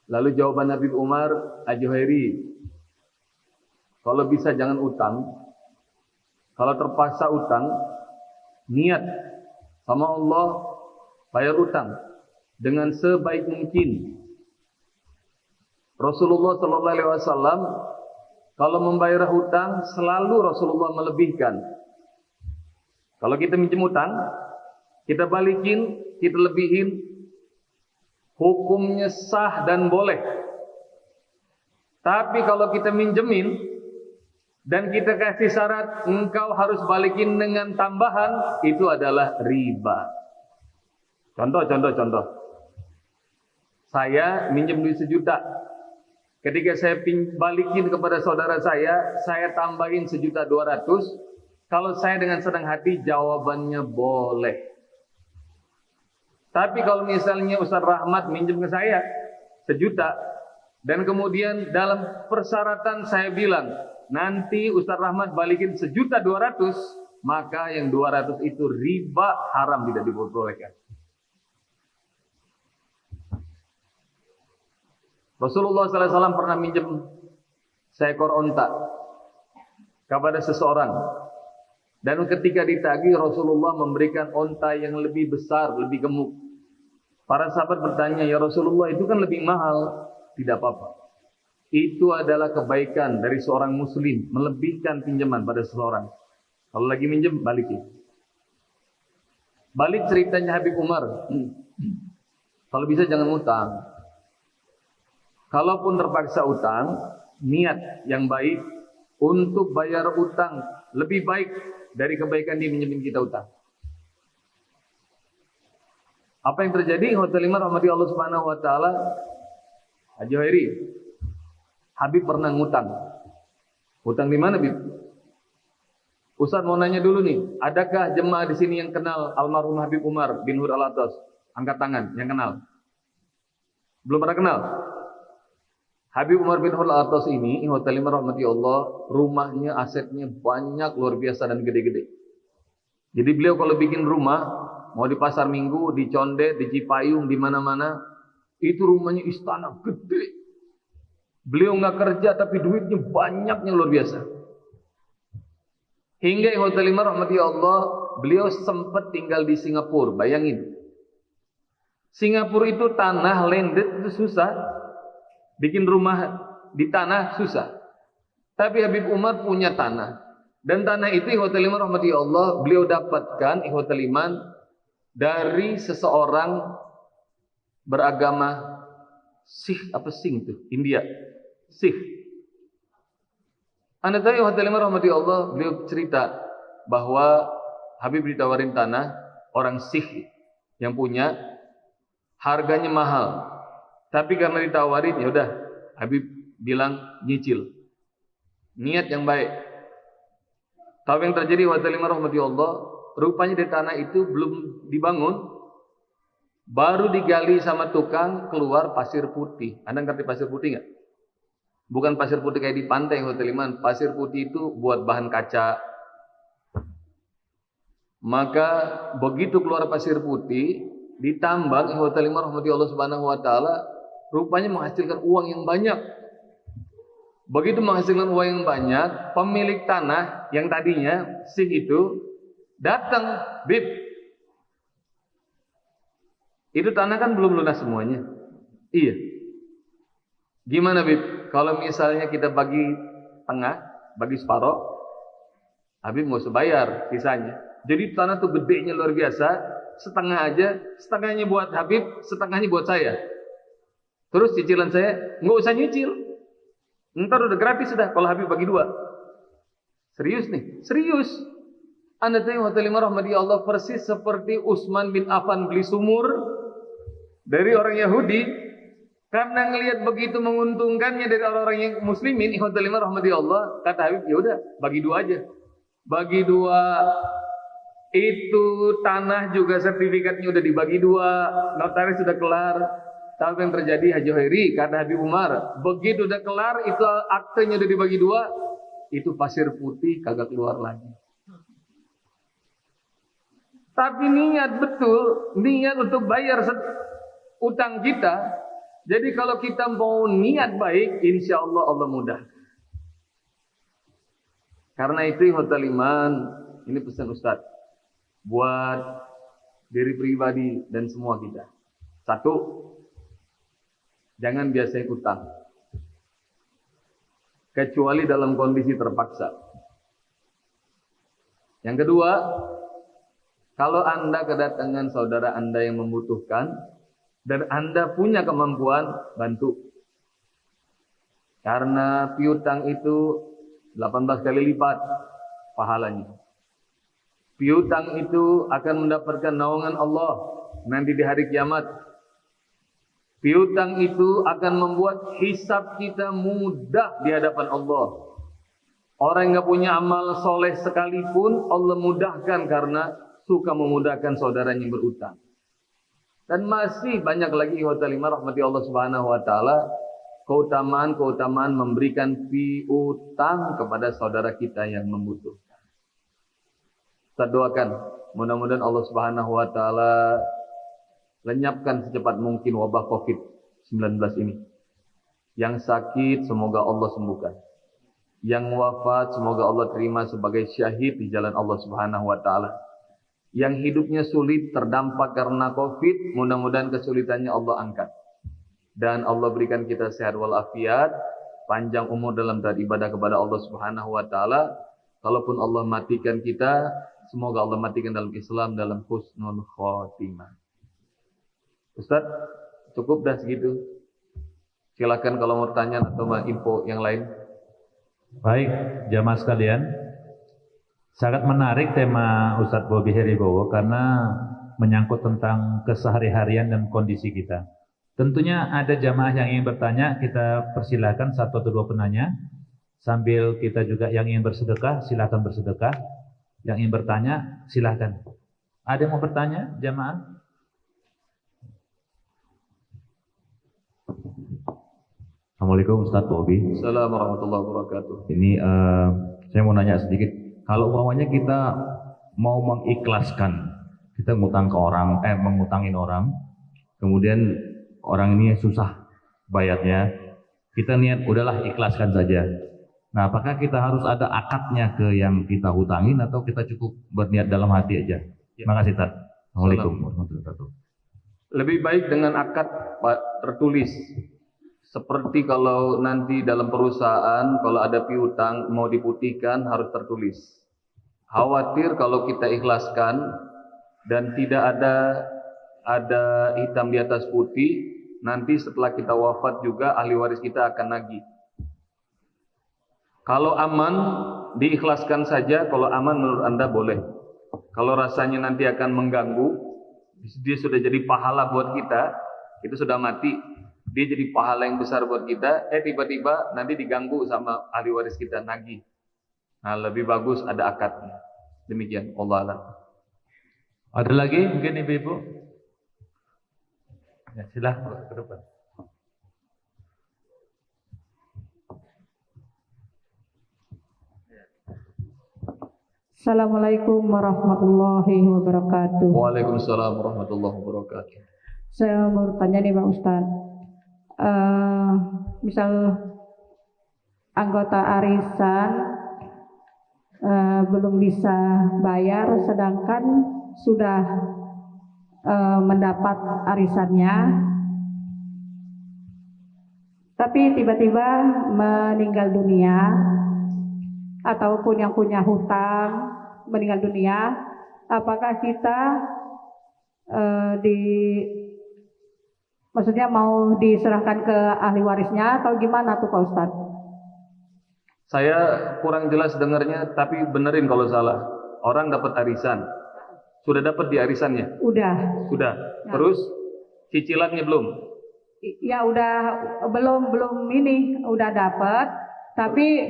lalu jawaban Habib Umar, Al-Juhairi, kalau bisa jangan utang. Kalau terpaksa utang, niat sama Allah bayar utang dengan sebaik mungkin. Rasulullah sallallahu alaihi wasallam kalau membayar hutang selalu Rasulullah melebihkan. Kalau kita minjem utang, kita balikin, kita lebihin, hukumnya sah dan boleh. Tapi kalau kita minjemin dan kita kasih syarat engkau harus balikin dengan tambahan, itu adalah riba. Contoh. Saya minjem duit 1 juta. Ketika saya balikin kepada saudara saya tambahin 1.200.000. Kalau saya dengan senang hati, jawabannya boleh. Tapi kalau misalnya Ustaz Rahmat minjem ke saya 1 juta, dan kemudian dalam persyaratan saya bilang, nanti Ustaz Rahmat balikin 1.200.000, maka yang 200 itu riba, haram, tidak diperbolehkan. Rasulullah SAW pernah minjem seekor onta kepada seseorang. Dan ketika ditagih, Rasulullah memberikan onta yang lebih besar, lebih gemuk. Para sahabat bertanya, ya Rasulullah, itu kan lebih mahal. Tidak apa-apa. Itu adalah kebaikan dari seorang muslim, melebihkan pinjaman pada seseorang. Kalau lagi minjem, balikin. Balik ceritanya Habib Umar. Kalau bisa jangan utang. Kalaupun terpaksa utang, niat yang baik untuk bayar utang lebih baik dari kebaikan dia minjemin kita utang. Apa yang terjadi? Hotel 5 rahmati Allah Subhanahu wa taala. Al-Juhairi, Habib pernah ngutang. Utang di mana, Bib? Ustaz mau nanya dulu nih, adakah jemaah di sini yang kenal almarhum Habib Umar bin Hud Al-Attas? Angkat tangan yang kenal. Belum pernah kenal? Habib Umar bin Hud Al-Attas ini, Hotel 5 rahmati Allah, rumahnya, asetnya banyak, luar biasa dan gede-gede. Jadi beliau kalau bikin rumah, mau di Pasar Minggu, di Condet, di Cipayung, di mana-mana, itu rumahnya istana gede. Beliau nggak kerja tapi duitnya banyaknya luar biasa. Hingga Hotel 5 rahmati Allah, beliau sempat tinggal di Singapura. Bayangin, Singapura itu tanah landed itu susah, bikin rumah di tanah susah. Tapi Habib Umar punya tanah, dan tanah itu Hotel 5 rahmati Allah beliau dapatkan Hotel 5 dari seseorang beragama Sikh, apa Sing itu? India. Sikh. Anda tahu Hotel 5 rahmati Allah, beliau cerita bahwa Habib ditawarin tanah orang Sikh yang punya, harganya mahal. Tapi karena ditawarin, ya udah, Habib bilang nyicil. Niat yang baik. Tahu yang terjadi Hotel 5 rahmati Allah, rupanya di tanah itu belum dibangun, baru digali sama tukang, keluar pasir putih. Anda ngerti pasir putih nggak? Bukan pasir putih kayak di pantai Hotel 5. Pasir putih itu buat bahan kaca. Maka begitu keluar pasir putih, ditambang Hotel 5 rahmati Allah Subhanahu wa taala, rupanya menghasilkan uang yang banyak. Begitu menghasilkan uang yang banyak, pemilik tanah yang tadinya Sikh itu datang, Bib, itu tanah kan belum lunas semuanya. Iya. Gimana, Bib? Kalau misalnya kita bagi tengah, bagi separuh, Habib nggak usah bayar sisanya. Jadi tanah tuh gedenya luar biasa, setengah aja, setengahnya buat Habib, setengahnya buat saya. Terus cicilan saya nggak usah nyicil, ntar udah gratis sudah kalau Habib bagi 2. Serius nih, serius. Anda tahu Hotel 5 rahmati Allah persis seperti Utsman bin Affan beli sumur dari orang Yahudi. Karena ngelihat begitu menguntungkannya dari orang-orang yang muslimin, ikhwatul iman rahmati Allah, kata Habib, ya udah bagi dua aja. Bagi dua, itu tanah juga sertifikatnya udah dibagi dua, notaris sudah kelar. Tahu yang terjadi Haji Hoiri, kata Habib Umar, begitu udah kelar, itu aktenya udah dibagi dua, itu pasir putih kagak keluar lagi. Tapi niat betul, niat untuk bayar utang kita. Jadi kalau kita mau niat baik, insya Allah Allah mudah. Karena itu hotel iman, ini pesan Ustadz buat diri pribadi dan semua kita. Satu, jangan biasain utang, kecuali dalam kondisi terpaksa. Yang kedua, kalau Anda kedatangan saudara Anda yang membutuhkan, dan Anda punya kemampuan, bantu. Karena piutang itu 18 kali lipat pahalanya. Piutang itu akan mendapatkan naungan Allah nanti di hari kiamat. Piutang itu akan membuat hisab kita mudah di hadapan Allah. Orang yang gak punya amal soleh sekalipun, Allah mudahkan karena suka memudahkan saudaranya yang berutang. Dan masih banyak lagi hotel lima rahmati Allah Subhanahu wa taala, keutamaan memberikan piutang kepada saudara kita yang membutuhkan. Kita doakan mudah-mudahan Allah Subhanahu wa taala lenyapkan secepat mungkin wabah Covid-19 ini. Yang sakit semoga Allah sembuhkan. Yang wafat semoga Allah terima sebagai syahid di jalan Allah Subhanahu wa taala. Yang hidupnya sulit terdampak karena Covid, mudah-mudahan kesulitannya Allah angkat. Dan Allah berikan kita sehat walafiat, panjang umur dalam beribadah kepada Allah Subhanahu wa taala. Kalaupun Allah matikan kita, semoga Allah matikan dalam Islam, dalam husnul khotimah. Ustaz, cukup dah segitu. Silakan kalau mau tanya atau mau info yang lain. Baik, jamaah sekalian. Sangat menarik tema Ustadz Bobi Heribowo karena menyangkut tentang kesehari-harian dan kondisi kita. Tentunya ada jamaah yang ingin bertanya, kita persilakan satu atau dua penanya. Sambil kita juga yang ingin bersedekah, silakan bersedekah. Yang ingin bertanya, silakan. Ada yang mau bertanya, jamaah? Assalamualaikum Ustadz Bobi. Assalamualaikum warahmatullahi wabarakatuh. Ini saya mau nanya sedikit. Kalau umpamanya kita mau mengikhlaskan, kita ngutang ke orang, mengutangin orang, kemudian orang ini susah bayarnya, kita niat udahlah ikhlaskan saja. Nah, apakah kita harus ada akadnya ke yang kita hutangin atau kita cukup berniat dalam hati aja? Terima kasih, Ustaz. Assalamualaikum warahmatullahi wabarakatuh. Lebih baik dengan akad tertulis. Seperti kalau nanti dalam perusahaan, kalau ada piutang mau diputihkan harus tertulis. Khawatir kalau kita ikhlaskan dan tidak ada hitam di atas putih, nanti setelah kita wafat juga ahli waris kita akan nagih. Kalau aman, diikhlaskan saja. Kalau aman menurut Anda boleh. Kalau rasanya nanti akan mengganggu, dia sudah jadi pahala buat kita, itu sudah mati. Dia jadi pahala yang besar buat kita, tiba-tiba nanti diganggu sama ahli waris kita, nagih. Nah, lebih bagus ada akadnya. Demikian, Allah a'lam. Ada lagi mungkin ibu-ibu? Ya, silakan ke depan. Assalamualaikum warahmatullahi wabarakatuh. Waalaikumsalam warahmatullahi wabarakatuh. Saya mau bertanya nih Pak Ustadz. Misal anggota arisan belum bisa bayar sedangkan sudah mendapat arisannya, tapi tiba-tiba meninggal dunia, ataupun yang punya hutang meninggal dunia, apakah kita maksudnya mau diserahkan ke ahli warisnya atau gimana tuh Pak Ustadz? Saya kurang jelas dengarnya, tapi benerin kalau salah. Orang dapat arisan, sudah dapat di arisannya? Sudah. Sudah. Ya. Terus cicilannya belum? ya udah belum ini udah dapat, tapi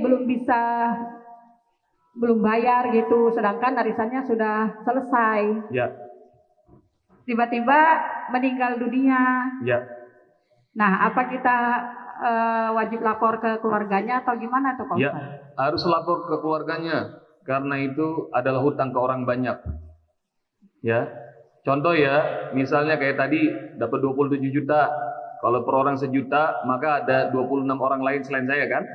belum bayar gitu, sedangkan arisannya sudah selesai. Ya, Tiba-tiba meninggal dunia. ya. Nah, apa kita wajib lapor ke keluarganya atau gimana tuh Pak Ya, Ustaz? harus lapor ke keluarganya karena itu adalah hutang ke orang banyak. Ya. Contoh ya, misalnya kayak tadi dapat 27 juta. Kalau per orang 1 juta, maka ada 26 orang lain selain saya kan?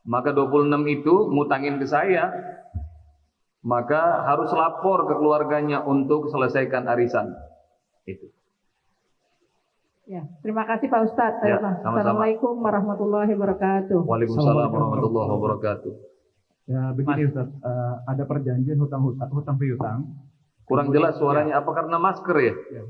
Maka 26 itu ngutangin ke saya. Maka harus lapor ke keluarganya untuk selesaikan arisan. Itu. Ya, terima kasih Pak Ustadz. Ya, sama-sama. Assalamualaikum warahmatullahi wabarakatuh. Waalaikumsalam warahmatullahi wabarakatuh. Ya begini Ustaz, ada perjanjian hutang piutang. Kurang jelas suaranya, apa karena masker ya? Ya.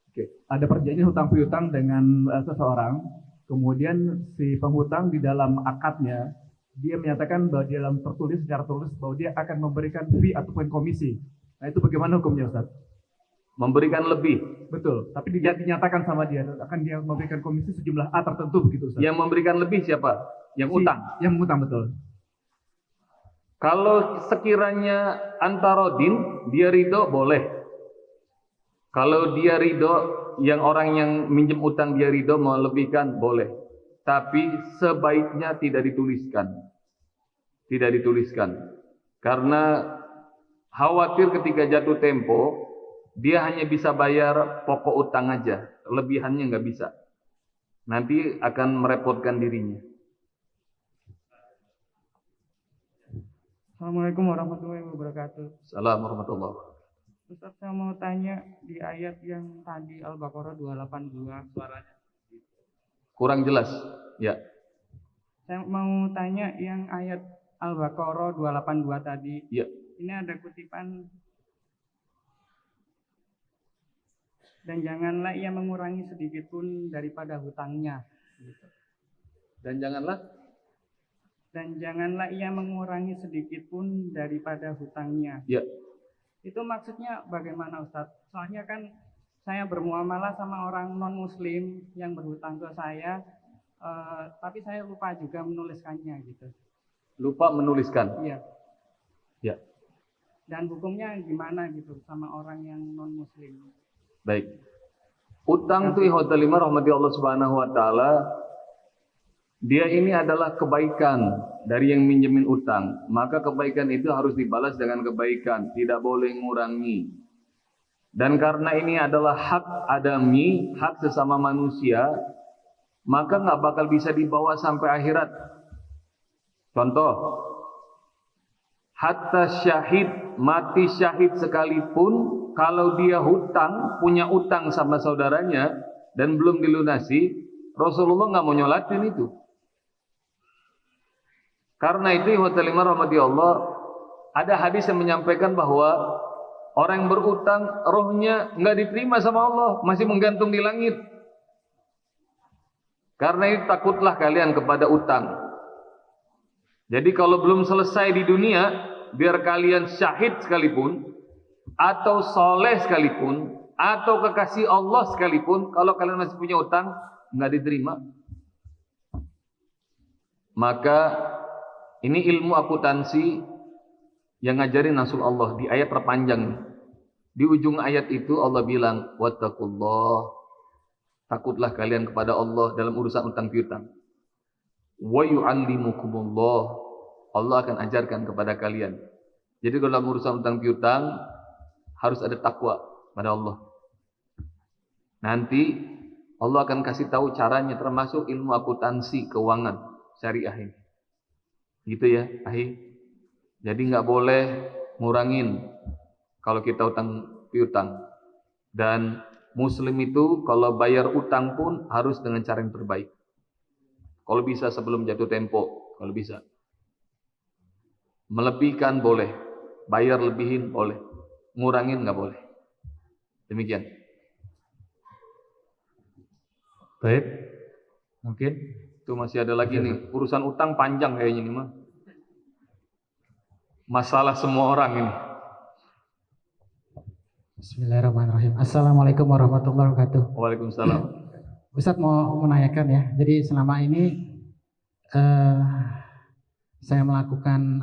Oke. Ada perjanjian hutang piutang dengan seseorang, kemudian si penghutang di dalam akadnya dia menyatakan bahwa di dalam secara tertulis bahwa dia akan memberikan fee ataupun komisi. Nah itu bagaimana hukumnya Ustaz? Memberikan lebih. Betul, tapi dinyatakan sama dia akan dia memberikan komisi sejumlah A tertentu begitu Ustaz. Yang memberikan lebih siapa? Yang utang. Yang utang betul. Kalau sekiranya antarodin, dia ridho boleh. Kalau dia ridho, yang orang yang minjem utang dia ridho melebihkan boleh. Tapi sebaiknya tidak dituliskan. Tidak dituliskan. Karena khawatir ketika jatuh tempo, dia hanya bisa bayar pokok utang aja. Lebihannya nggak bisa. Nanti akan merepotkan dirinya. Assalamualaikum warahmatullahi wabarakatuh. Assalamualaikum warahmatullahi wabarakatuh. Ustaz, saya mau tanya di ayat yang tadi Al-Baqarah 282 suaranya. Kurang jelas. Ya. Saya mau tanya yang ayat Al-Baqarah 282 tadi. Ya. Ini ada kutipan, dan janganlah ia mengurangi sedikit pun daripada hutangnya. Dan janganlah ia mengurangi sedikit pun daripada hutangnya. Ya. Itu maksudnya bagaimana Ustaz? Soalnya kan saya bermuamalah sama orang non-muslim yang berhutang ke saya, tapi saya lupa juga menuliskannya gitu. Lupa menuliskan. Iya. Ya. Dan hukumnya gimana gitu sama orang yang non-muslim? Baik. Utang itu ihwatalimah rahmati Allah subhanahu wa ta'ala, dia ini adalah kebaikan dari yang minjemin utang. Maka kebaikan itu harus dibalas dengan kebaikan, tidak boleh ngurangi. Dan karena ini adalah hak adami, hak sesama manusia, maka nggak bakal bisa dibawa sampai akhirat. Contoh, hatta syahid, mati syahid sekalipun, kalau dia punya utang sama saudaranya dan belum dilunasi, Rasulullah nggak mau nyolatin itu. Karena itu, ihwatalimah rahmati Allah, ada hadis yang menyampaikan bahwa orang yang berutang rohnya nggak diterima sama Allah, masih menggantung di langit. Karena itu takutlah kalian kepada utang. Jadi kalau belum selesai di dunia, biar kalian syahid sekalipun, atau soleh sekalipun, atau kekasih Allah sekalipun, kalau kalian masih punya utang, nggak diterima. Maka ini ilmu akuntansi yang ngajarin Rasul Allah di ayat terpanjang. Di ujung ayat itu Allah bilang, wattaqullah, takutlah kalian kepada Allah dalam urusan utang piutang. Wa yu'allimukumullah, Allah akan ajarkan kepada kalian. Jadi kalau dalam urusan utang piutang harus ada takwa pada Allah. Nanti Allah akan kasih tahu caranya, termasuk ilmu akuntansi keuangan syariah ini. Gitu ya, Ahi. Jadi nggak boleh ngurangin kalau kita utang piutang. Dan Muslim itu kalau bayar utang pun harus dengan cara yang terbaik. Kalau bisa sebelum jatuh tempo, kalau bisa. Melebihkan boleh, bayar lebihin boleh, ngurangin nggak boleh. Demikian. Baik, mungkin Itu masih ada lagi nih, urusan utang panjang kayaknya nih mah. Masalah semua orang ini. Bismillahirrahmanirrahim. Assalamualaikum warahmatullahi wabarakatuh. Waalaikumsalam. Ustadz mau menanyakan ya. Jadi selama ini saya melakukan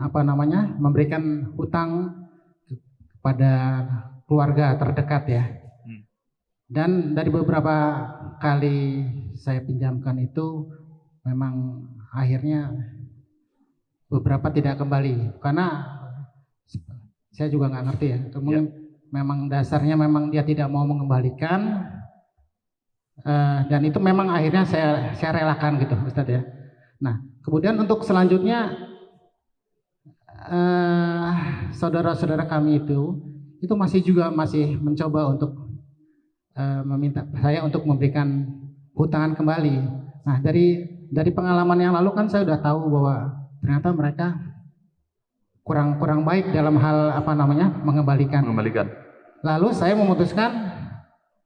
memberikan hutang kepada keluarga terdekat ya. Dan dari beberapa kali saya pinjamkan itu memang akhirnya beberapa tidak kembali karena saya juga nggak ngerti ya. Kemudian memang dasarnya memang dia tidak mau mengembalikan. Dan itu memang akhirnya saya relakan gitu Ustadz ya. Nah kemudian untuk selanjutnya saudara-saudara kami itu masih mencoba untuk meminta saya untuk memberikan hutangan kembali. Nah dari pengalaman yang lalu kan saya sudah tahu bahwa ternyata mereka kurang baik dalam hal mengembalikan. Lalu saya memutuskan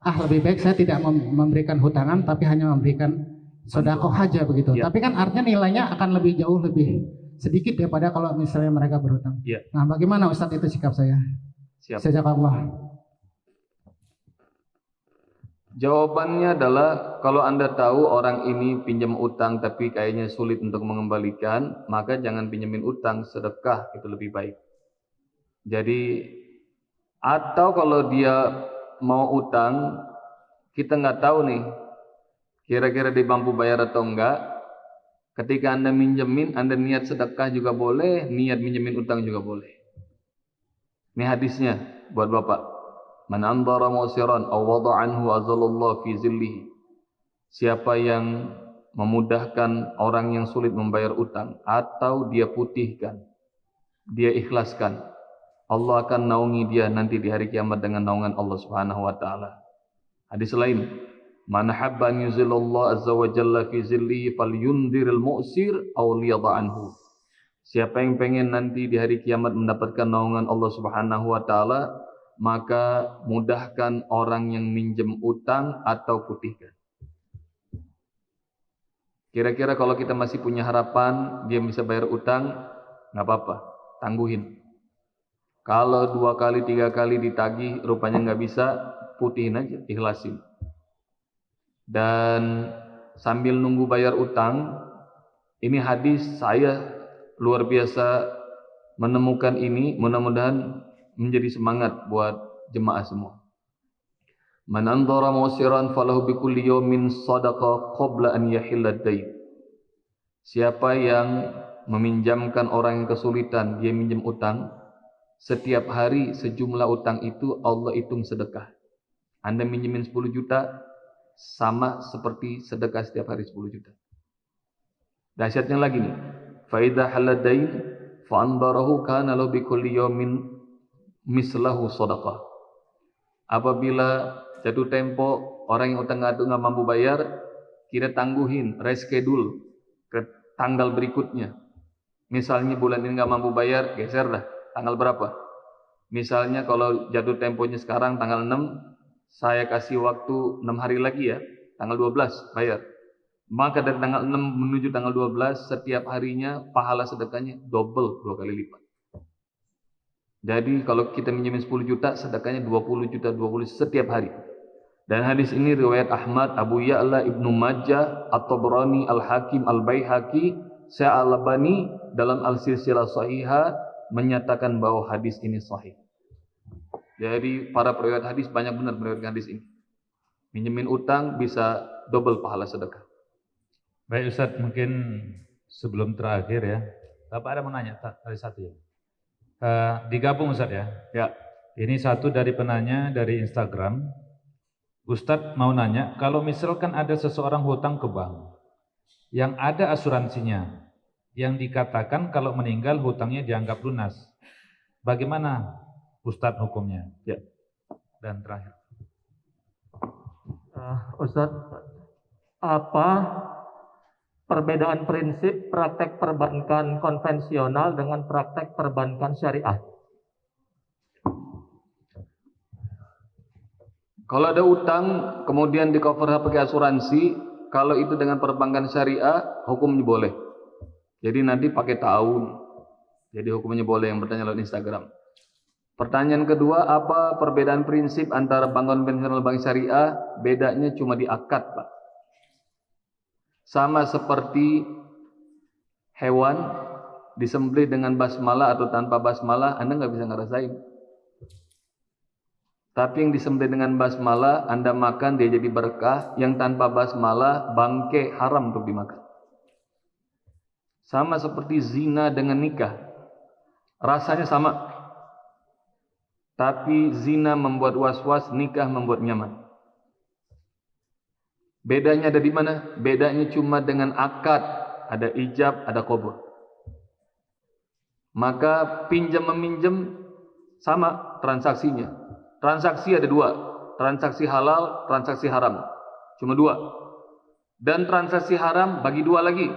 lebih baik saya tidak memberikan hutangan tapi hanya memberikan sedekah saja begitu. Tapi kan artinya nilainya akan jauh lebih sedikit daripada kalau misalnya mereka berhutang. Nah, bagaimana Ustadz itu sikap saya? Jazakallah. Jawabannya adalah kalau Anda tahu orang ini pinjam utang tapi kayaknya sulit untuk mengembalikan, maka jangan pinjemin utang, sedekah itu lebih baik. Jadi atau kalau dia mau utang, kita nggak tahu nih kira-kira dia mampu bayar atau enggak. Ketika Anda minjemin, Anda niat sedekah juga boleh, niat minjemin utang juga boleh. Ini hadisnya buat Bapak. Man andara musiran aw wada'anhu azallallahu fi zillihi. Siapa yang memudahkan orang yang sulit membayar utang atau dia putihkan, dia ikhlaskan, Allah akan naungi dia nanti di hari kiamat dengan naungan Allah Subhanahu wa taala. Hadis lain, man habba an yuzilallahu azza wa jalla fi zillihi falyundiril mu'sir aw liyada'anhu. Siapa yang pengen nanti di hari kiamat mendapatkan naungan Allah Subhanahu wa taala, maka mudahkan orang yang minjem utang atau putihkan. Kira-kira kalau kita masih punya harapan dia bisa bayar utang, nggak apa-apa, tangguhin. Kalau 2 kali 3 kali ditagih rupanya nggak bisa, putihin aja, ikhlasin. Dan sambil nunggu bayar utang, ini hadis saya luar biasa menemukan ini, mudah-mudahan menjadi semangat buat jemaah semua. Man andara musiran falahu bikulli yawmin sadaqah qabla an yahilla ad-dain. Siapa yang meminjamkan orang yang kesulitan, dia minjem utang, setiap hari sejumlah utang itu Allah hitung sedekah. Anda minjemin 10 juta, sama seperti sedekah setiap hari 10 juta. Dahsyatnya lagi nih, faida haladain fa andarahu kana lahu bikulli yawmin mislahu sadaqah. Apabila jatuh tempo orang yang utang nggak mampu bayar, kita tangguhin, reschedule ke tanggal berikutnya. Misalnya bulan ini nggak mampu bayar, geser dah tanggal berapa. Misalnya kalau jatuh temponya sekarang tanggal 6, saya kasih waktu 6 hari lagi ya, tanggal 12 bayar. Maka dari tanggal 6 menuju tanggal 12 setiap harinya pahala sedekahnya double, 2 kali lipat. Jadi kalau kita minjemin 10 juta, sedekahnya 20 juta, 20 setiap hari. Dan hadis ini riwayat Ahmad, Abu Ya'la, Ibnu Majah, At-Tabrani, Al-Hakim, Al-Baihaqi, Sya'al-Albani dalam Al-Silsilah Sahihah menyatakan bahwa hadis ini sahih. Jadi para periwayat hadis banyak benar meriwayatkan hadis ini. Minjemin utang bisa double pahala sedekah. Baik Ustadz, mungkin sebelum terakhir ya, Bapak ada mau nanya tadi satu ya. Digabung Ustadz ya. Ya. Ini satu dari penanya dari Instagram. Ustadz mau nanya, kalau misalkan ada seseorang hutang ke bank yang ada asuransinya, yang dikatakan kalau meninggal hutangnya dianggap lunas, bagaimana Ustadz hukumnya? Ya. Dan terakhir. Ustadz, apa perbedaan prinsip praktek perbankan konvensional dengan praktek perbankan syariah? Kalau ada utang kemudian di cover pakai asuransi, kalau itu dengan perbankan syariah hukumnya boleh. Jadi nanti pakai tahun. Jadi hukumnya boleh, yang bertanya lewat Instagram. Pertanyaan kedua, apa perbedaan prinsip antara bank konvensional dan bank syariah? Bedanya cuma di akad, Pak. Sama seperti hewan disembelih dengan basmalah atau tanpa basmalah, Anda nggak bisa ngerasain. Tapi yang disembelih dengan basmalah, Anda makan dia jadi berkah. Yang tanpa basmalah, bangke haram untuk dimakan. Sama seperti zina dengan nikah. Rasanya sama. Tapi zina membuat was-was, nikah membuat nyaman. Bedanya ada di mana? Bedanya cuma dengan akad. Ada ijab, ada qabul. Maka pinjam meminjam sama transaksinya. Transaksi ada dua. Transaksi halal, transaksi haram. Cuma dua. Dan transaksi haram bagi dua lagi.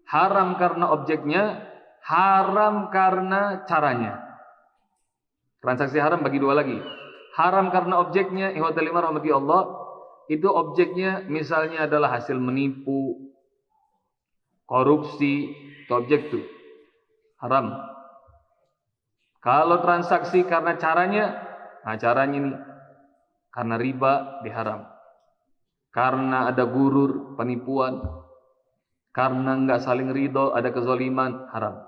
Haram karena objeknya, haram karena caranya. Transaksi haram bagi dua lagi. Haram karena objeknya, ihwatal iman rahmati Allah, itu objeknya misalnya adalah hasil menipu, korupsi, itu objek itu haram. Kalau transaksi karena caranya, nah caranya ini karena riba diharam. Karena ada gurur, penipuan, karena enggak saling ridho, ada kezaliman, haram.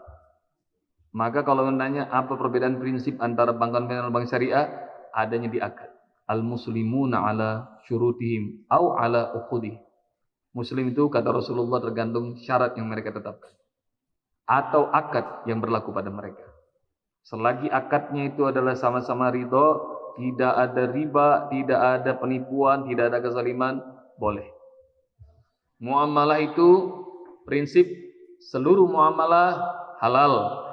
Maka kalau menanya apa perbedaan prinsip antara bank konvensional dan bank syariah, adanya di akad. Al-muslimuna ala syurutihim au ala uqudih. Muslim itu kata Rasulullah tergantung syarat yang mereka tetapkan atau akad yang berlaku pada mereka. Selagi akadnya itu adalah sama-sama ridho, tidak ada riba, tidak ada penipuan, tidak ada kezaliman, boleh. Muamalah itu prinsip seluruh muamalah halal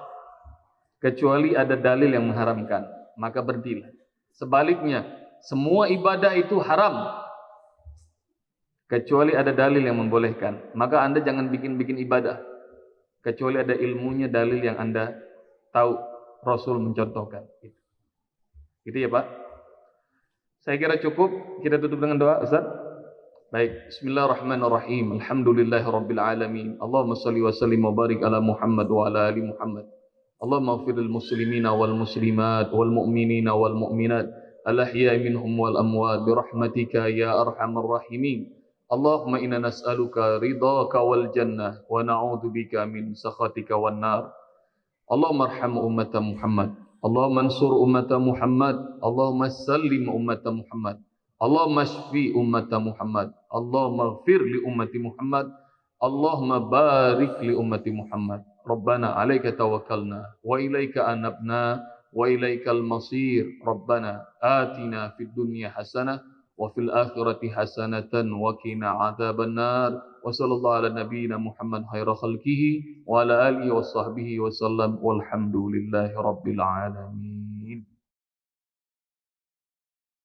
kecuali ada dalil yang mengharamkan, maka berhentilah. Sebaliknya, semua ibadah itu haram kecuali ada dalil yang membolehkan. Maka Anda jangan bikin-bikin ibadah kecuali ada ilmunya, dalil yang Anda tahu, Rasul mencontohkan. Gitu ya Pak. Saya kira cukup. Kita tutup dengan doa, Ustaz. Baik, bismillahirrahmanirrahim. Alhamdulillahirabbil alamin. Allahumma shalli wa sallim wa barik ala Muhammad wa ala ali Muhammad. Allahumma ighfir lil muslimina wal muslimat wal mu'minina wal mu'minat al ahya'i minhum wal amwat bi rahmatika ya arhamar rahimin. Allahumma inna nas'aluka ridhaka wal jannah wa na'udzubika min sakhatika wan nar. Allahumma arham ummata Muhammad. Allahumma ansur ummata Muhammad. Allahumma sallim ummata Muhammad. Allahumma shfi ummata Muhammad. Allahumma ighfir li ummati Muhammad. Allahumma barik li ummati Muhammad. Rabbana alaika tawakkalna wa ilaika anabna wa ilaikal masir. Rabbana atina fid dunya hasanah wa fil akhirati hasanatan wa qina adzaban nar. Wa sallallahu ala nabiyyina Muhammad khairu khalqihi wa ala alihi wa sahbihi wa sallam walhamdulillahi rabbil alamin.